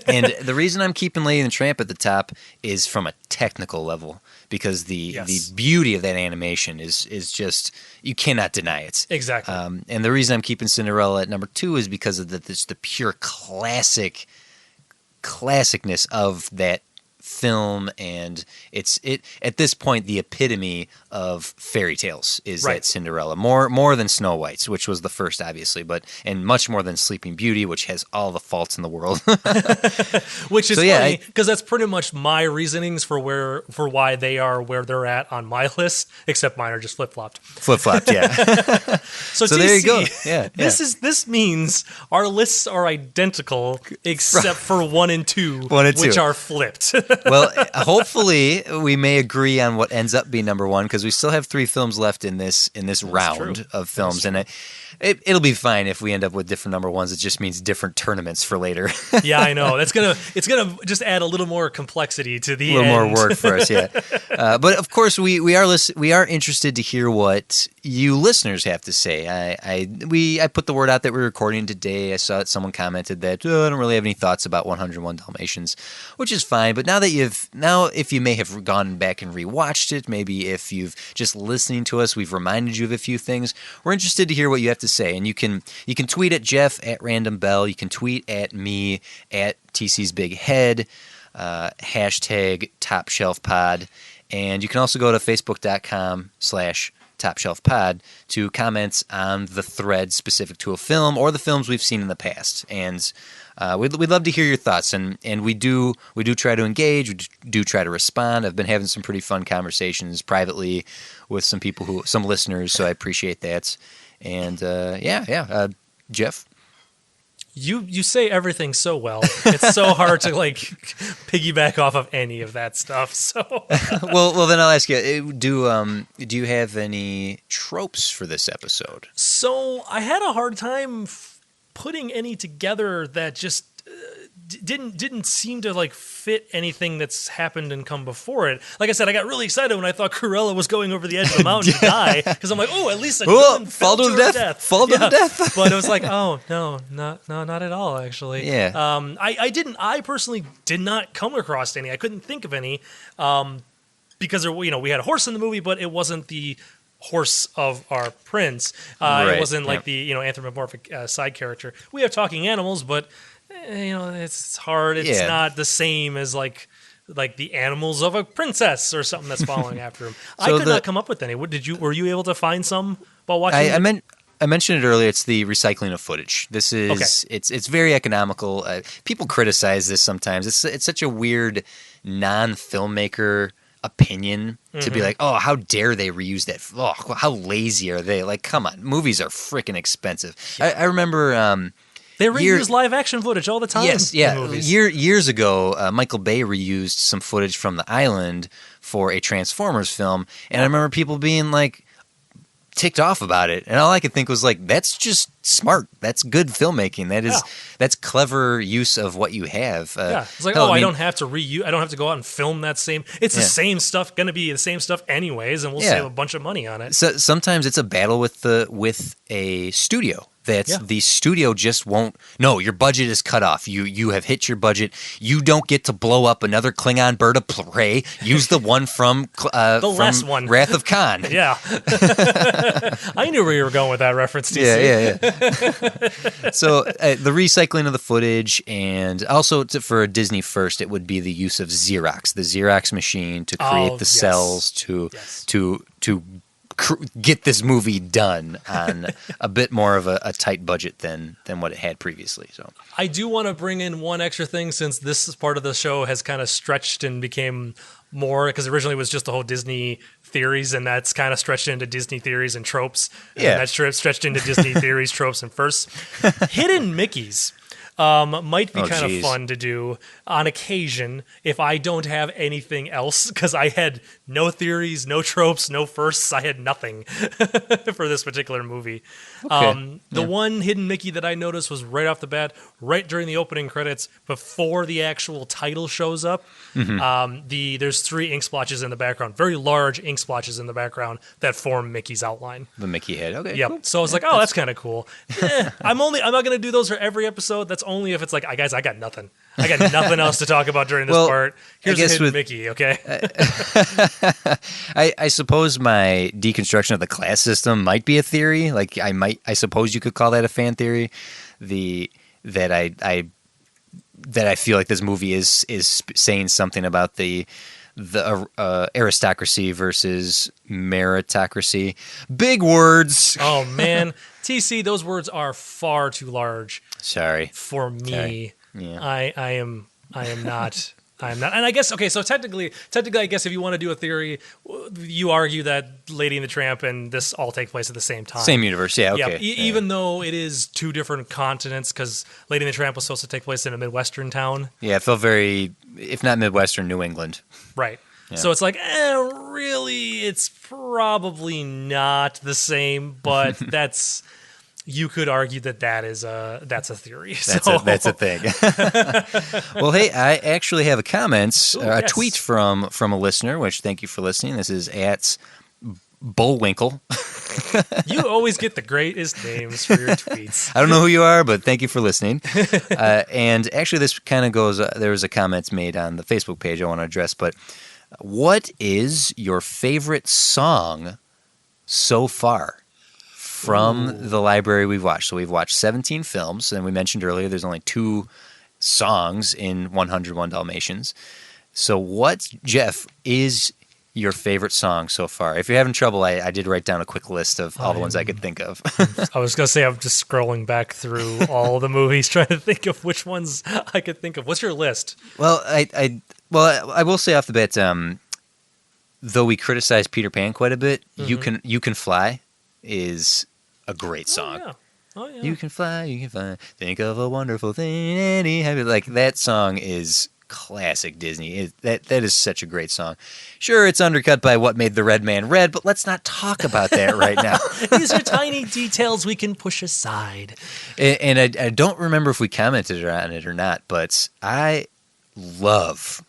And the reason I'm keeping Lady and the Tramp at the top is from a technical level, because the beauty of that animation is just, you cannot deny it. Exactly. And the reason I'm keeping Cinderella at number 2 is because of the pure classicness of that film, and it's at this point the epitome of fairy tales is that Cinderella, more than Snow White's, which was the first obviously, and much more than Sleeping Beauty, which has all the faults in the world. Which is funny because that's pretty much my reasonings for why they are where they're at on my list, except mine are just flip-flopped, yeah. So TC, there you go. Yeah, this means our lists are identical except for 1 and 2, which are flipped. Well, hopefully we may agree on what ends up being number 1, because we still have 3 films left in this round of films, and it'll be fine if we end up with different number 1s. It just means different tournaments for later. Yeah, I know. It's gonna just add a little more complexity to the a little more work for us. Yeah, but of course we are interested to hear what you listeners have to say. I put the word out that we're recording today. I saw that someone commented that I don't really have any thoughts about 101 Dalmatians, which is fine. But now if you may have gone back and rewatched it, maybe if you've just listening to us, we've reminded you of a few things. We're interested to hear what you have to say, and you can tweet at Jeff at Random Bell. You can tweet at me at TC's Big Head, hashtag Top Shelf Pod, and you can also go to facebook.com/Top Shelf Pod to comment on the thread specific to a film or the films we've seen in the past. And we'd love to hear your thoughts, and we do try to engage. We do try to respond. I've been having some pretty fun conversations privately with some listeners, so I appreciate that. And Jeff, you say everything so well. It's so hard to piggyback off of any of that stuff. So well, then I'll ask you: do you have any tropes for this episode? So I had a hard time putting any together that just didn't seem to fit anything that's happened and come before it. Like I said, I got really excited when I thought Cruella was going over the edge of the mountain to die, because I'm like, oh, at least I couldn't fall to her death. Fall to death. But it was like, oh no, not at all. Actually, yeah. I personally did not come across any. I couldn't think of any, because we had a horse in the movie, but it wasn't the horse of our prince. It wasn't like the anthropomorphic side character. We have talking animals, but it's hard. It's not the same as like the animals of a princess or something that's following after him. So I could not come up with any. Were you able to find some while watching? I mentioned it earlier. It's the recycling of footage. This is it's very economical. People criticize this sometimes. It's such a weird non-filmmaker opinion to be like, oh, how dare they reuse that? Oh, how lazy are they? Like, come on, movies are freaking expensive. Yeah. I remember they reuse live action footage all the time. Yes, yeah. Years ago, Michael Bay reused some footage from The Island for a Transformers film, and I remember people being ticked off about it, and all I could think was that's just smart. That's good filmmaking. That's clever use of what you have. It's I don't have to I don't have to go out and film that same. It's the same stuff. Going to be the same stuff anyways, and we'll save a bunch of money on it. So sometimes it's a battle with a studio. The studio just won't. No, your budget is cut off. You have hit your budget. You don't get to blow up another Klingon bird of prey. Use the one from last one, Wrath of Khan. Yeah, I knew where you were going with that reference. TC. Yeah. So the recycling of the footage, and also for a Disney first, it would be the use of the Xerox machine to create the cells to get this movie done on a bit more of a tight budget than what it had previously. So I do want to bring in one extra thing, since this part of the show has kind of stretched and became more, because originally it was just the whole Disney theories, and that's kind of stretched into Disney theories and tropes. And that's stretched into Disney theories, tropes, and firsts. Hidden Mickeys. Might be kind of fun to do on occasion if I don't have anything else, because I had no theories, no tropes, no firsts. I had nothing for this particular movie. The one hidden Mickey that I noticed was right off the bat, right during the opening credits, before the actual title shows up. There's 3 ink splotches in the background, very large ink splotches in the background that form Mickey's outline. The Mickey head. Okay. Yep. Cool. So I was like, oh, that's kind of cool. I'm not going to do those for every episode. That's only if it's like, guys, I got nothing. I got nothing else to talk about during this part. Here's a hidden Mickey, okay? I suppose my deconstruction of the class system might be a theory. Like I suppose you could call that a fan theory. That I feel like this movie is saying something about the aristocracy versus meritocracy. Big words. Oh man, TC, those words are far too large. Sorry for me. Sorry. Yeah. I am not. I'm not. And I guess, okay, so technically, I guess if you want to do a theory, you argue that Lady and the Tramp and this all take place at the same time. Same universe, yeah, okay. Even though it is 2 different continents, because Lady and the Tramp was supposed to take place in a Midwestern town. Yeah, it felt very, if not Midwestern, New England. Right. Yeah. So it's like, really, it's probably not the same, but that's... You could argue that's a theory. That's a thing. Well, hey, I actually have a comment, a tweet from a listener, which thank you for listening. This is at Bullwinkle. You always get the greatest names for your tweets. I don't know who you are, but thank you for listening. And actually, this kind of goes, there was a comment made on the Facebook page I want to address, but what is your favorite song so far from the library we've watched? So we've watched 17 films, and we mentioned earlier there's only 2 songs in 101 Dalmatians. So what, Jeff, is your favorite song so far? If you're having trouble, I did write down a quick list of all the ones I could think of. I was going to say, I'm just scrolling back through all the movies, trying to think of which ones I could think of. What's your list? Well, I will say off the bat, though we criticize Peter Pan quite a bit, You Can Fly is a great song. Oh, yeah. You can fly, think of a wonderful thing, any happy. Like, that song is classic Disney. That is such a great song. Sure, it's undercut by What Made the Red Man Red, but let's not talk about that right now. These are tiny details we can push aside. And I don't remember if we commented on it or not, but I love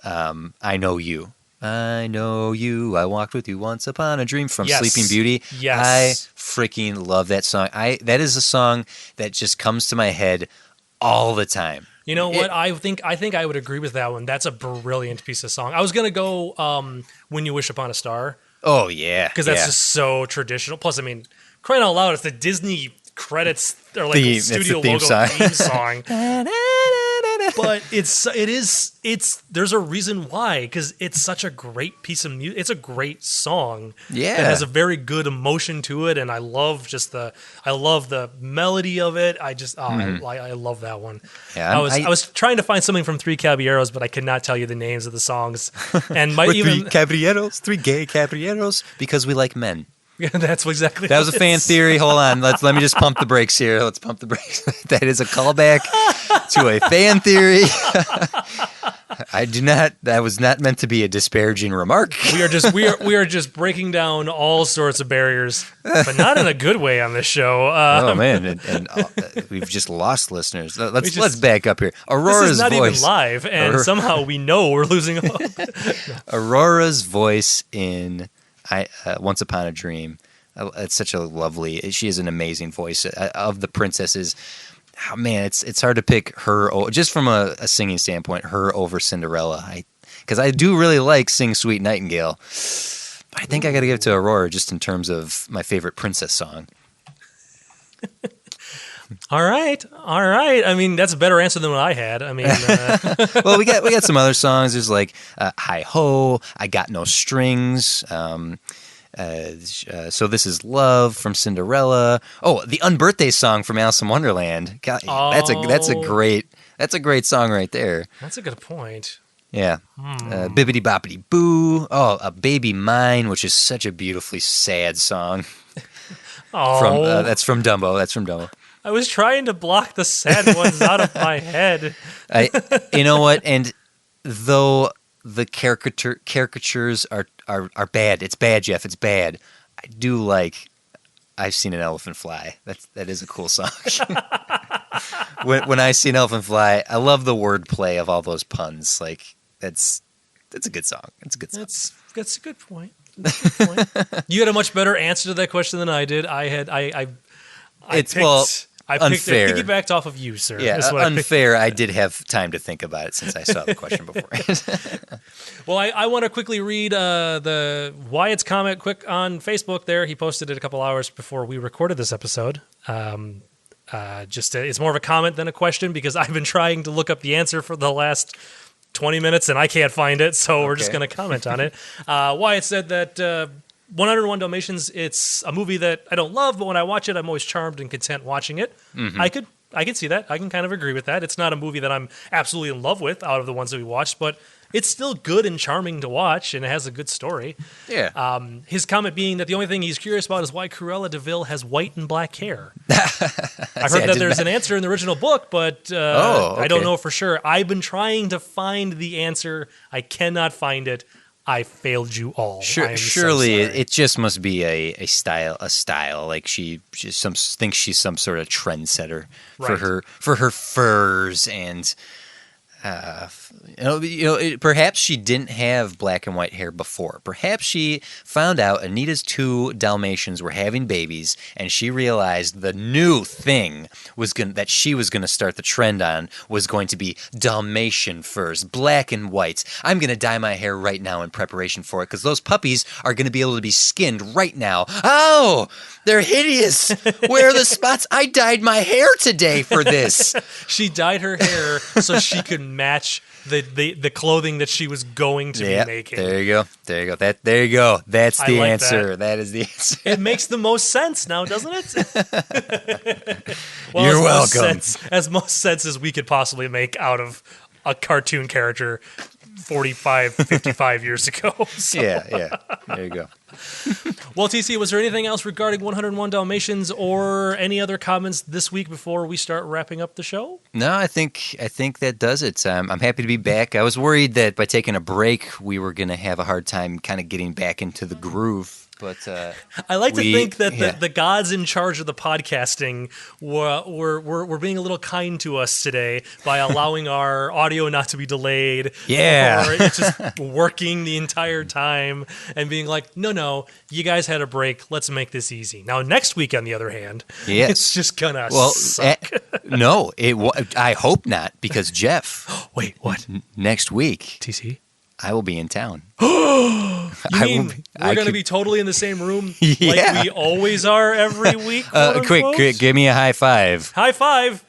I Know You. I know you. I walked with you once upon a dream from Sleeping Beauty. Yes. I freaking love that song. That is a song that just comes to my head all the time. You know what? I think I would agree with that one. That's a brilliant piece of song. I was gonna go When You Wish Upon a Star. Oh yeah, because that's just so traditional. Plus, I mean, crying out loud, it's the Disney credits or like the studio logo theme song. But there's a reason why, because it's such a great piece of music. It's a great song. Yeah, it has a very good emotion to it, and I love the melody of it. I love that one. Yeah, I was trying to find something from Three Caballeros, but I could not tell you the names of the songs. And Three Caballeros, 3 gay caballeros, because we like men. Yeah, that's exactly. That was a fan theory. Hold on, let me just pump the brakes here. Let's pump the brakes. That is a callback to a fan theory. That was not meant to be a disparaging remark. We are just breaking down all sorts of barriers, but not in a good way on this show. Oh man, and we've just lost listeners. Let's back up here. Aurora's this is not voice even live, and somehow we know we're losing hope. Aurora's voice in Once Upon a Dream. It's such a lovely. She has an amazing voice of the princesses. Oh, man, it's hard to pick her just from a singing standpoint. Her over Cinderella, because I do really like Sing Sweet Nightingale. But I think I got to give it to Aurora just in terms of my favorite princess song. All right. I mean, that's a better answer than what I had. I mean, well, we got some other songs. There's like Hi Ho, I Got No Strings. So This Is Love from Cinderella. Oh, the Unbirthday song from Alice in Wonderland. God, that's a great song right there. That's a good point. Yeah. Bibbidi Boppity Boo. Oh, A Baby Mine, which is such a beautifully sad song. That's from Dumbo. I was trying to block the sad ones out of my head. You know what? And though the caricatures are bad, it's bad, Jeff. It's bad. I do like I've Seen an Elephant Fly. That is a cool song. when I see an elephant fly, I love the wordplay of all those puns. Like that's a good song. It's a good song. That's a good point. You had a much better answer to that question than I did. I picked unfair. I piggybacked off of you, sir. Yeah, unfair. I did have time to think about it since I saw the question before. Well, I want to quickly read the Wyatt's comment quick on Facebook there. He posted it a couple hours before we recorded this episode. It's more of a comment than a question because I've been trying to look up the answer for the last 20 minutes and I can't find it, so we're just going to comment on it. Wyatt said that 101 Dalmatians, it's a movie that I don't love, but when I watch it, I'm always charmed and content watching it. Mm-hmm. I can see that. I can kind of agree with that. It's not a movie that I'm absolutely in love with out of the ones that we watched, but it's still good and charming to watch, and it has a good story. Yeah. His comment being that the only thing he's curious about is why Cruella de Vil has white and black hair. I've heard that there's an answer in the original book, but I don't know for sure. I've been trying to find the answer. I cannot find it. I failed you all. Surely it just must be a style. Like she just thinks she's some sort of trendsetter for her furs and. Perhaps she didn't have black and white hair before. Perhaps she found out Anita's 2 Dalmatians were having babies, and she realized the new thing that she was going to start the trend on was going to be Dalmatian furs, black and white. I'm going to dye my hair right now in preparation for it because those puppies are going to be able to be skinned right now. Oh, they're hideous. Where are the spots? I dyed my hair today for this. She dyed her hair so she could match the clothing that she was going to be making. There you go. There you go. That's the answer. That is the answer. It makes the most sense now, doesn't it? Well, you're welcome. As most sense as we could possibly make out of a cartoon character 45, 55 years ago. So. Yeah. There you go. Well, TC, was there anything else regarding 101 Dalmatians or any other comments this week before we start wrapping up the show? No, I think that does it. I'm happy to be back. I was worried that by taking a break, we were going to have a hard time kind of getting back into the groove. But I like to think that the gods in charge of the podcasting were being a little kind to us today by allowing our audio not to be delayed. Yeah. Or it's just working the entire time and being like, no, you guys had a break. Let's make this easy. Now, next week, on the other hand, it's just going to suck. No, I hope not, because Jeff. Wait, what? Next week. TC? I will be in town. You mean we're going to be totally in the same room like we always are every week? Quick, give me a high five. High five.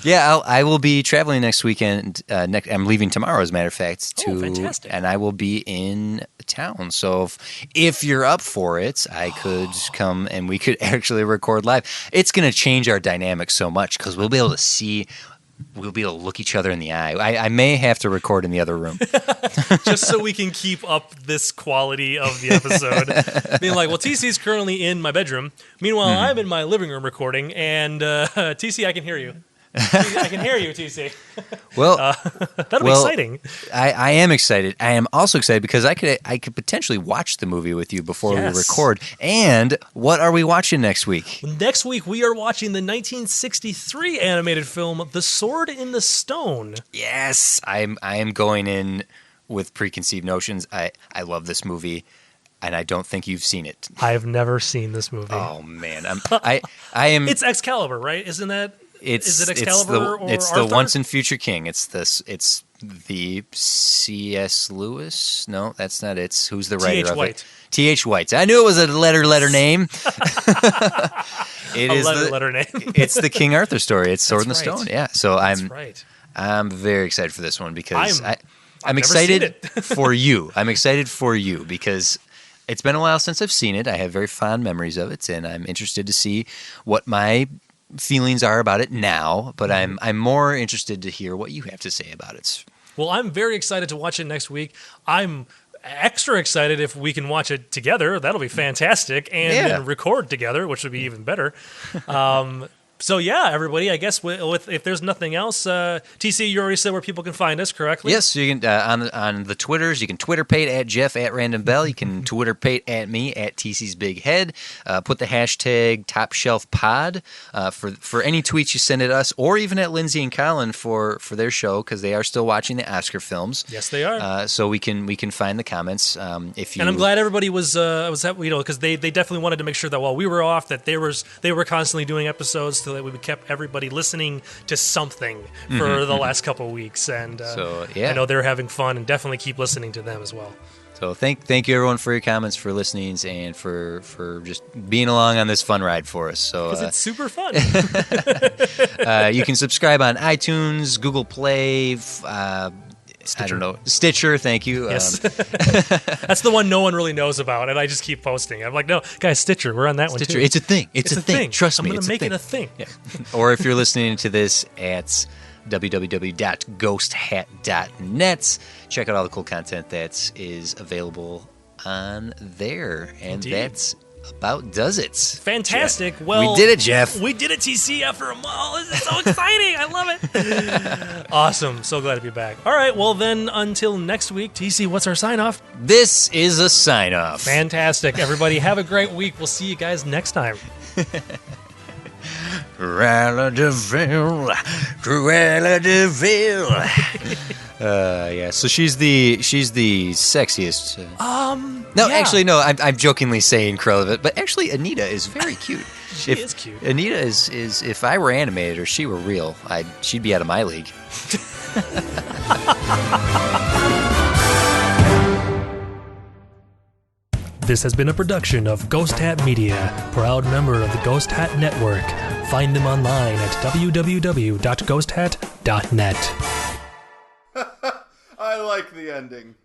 Yeah, I will be traveling next weekend. I'm leaving tomorrow, as a matter of fact. Fantastic. And I will be in town. So if you're up for it, I could come and we could actually record live. It's going to change our dynamic so much because we'll be able to look each other in the eye. I may have to record in the other room. Just so we can keep up this quality of the episode. Being like, well, TC's currently in my bedroom. Meanwhile, I'm in my living room recording, and TC, I can hear you. I can hear you, TC. Well, that'll be exciting. I am excited. I am also excited because I could potentially watch the movie with you before we record. And what are we watching next week? Next week, we are watching the 1963 animated film, The Sword in the Stone. Yes, I am going in with preconceived notions. I love this movie. And I don't think you've seen it. I've never seen this movie. Oh man, I am. It's Excalibur, right? Isn't that? Is it Excalibur it's Arthur? the Once and Future King. It's the C.S. Lewis. No, that's not it. Who's the writer of it? T.H. White. I knew it was a letter name. It is letter name. It's the King Arthur story. It's Sword in the right. Stone. Yeah. So That's right. I'm very excited for this one because I'm never seen excited it. for you. I'm excited for you because it's been a while since I've seen it. I have very fond memories of it, and I'm interested to see what my feelings are about it now. But I'm more interested to hear what you have to say about it. Well, I'm very excited to watch it next week. I'm extra excited if we can watch it together. That'll be fantastic. And then record together, which would be even better. So, yeah, everybody, I guess if there's nothing else, TC, you already said where people can find us, correctly? Yes, so you can on the Twitters, you can Twitter pate at Jeff at Random Bell. You can Twitter pate at me at TC's Big Head. Put the hashtag Top Shelf Pod for any tweets you send at us, or even at Lindsay and Colin for their show, because they are still watching the Oscar films. Yes, they are. So we can find the comments. If you And I'm glad everybody was because they definitely wanted to make sure that while we were off, that they were constantly doing episodes so that we kept everybody listening to something for the last couple of weeks. And I know they're having fun, and definitely keep listening to them as well. So thank you everyone for your comments, for listening, and for just being along on this fun ride for us. So because it's super fun. You can subscribe on iTunes, Google Play. Stitcher. I don't know. Stitcher, thank you. Yes. That's the one no one really knows about, and I just keep posting. I'm like, no, guys, Stitcher, we're on that one too. It's a thing. It's a thing. Trust me, I'm going to make it a thing. Yeah. Or if you're listening to this at www.ghosthat.net, check out all the cool content that is available on there. And that's about does it. Fantastic. Jeff. Well, we did it, Jeff. We did it, TC, after a while. This is so exciting. I love it. Awesome. So glad to be back. All right. Well, then until next week, TC, what's our sign off? This is a sign off. Fantastic. Everybody have a great week. We'll see you guys next time. Cruella de Vil. Yeah. So she's the sexiest. No, actually, no. I'm jokingly saying Cruella, but actually, Anita is very cute. She is cute. Anita is if I were animated or she were real, she'd be out of my league. This has been a production of Ghost Hat Media, proud member of the Ghost Hat Network. Find them online at www.ghosthat.net. I like the ending.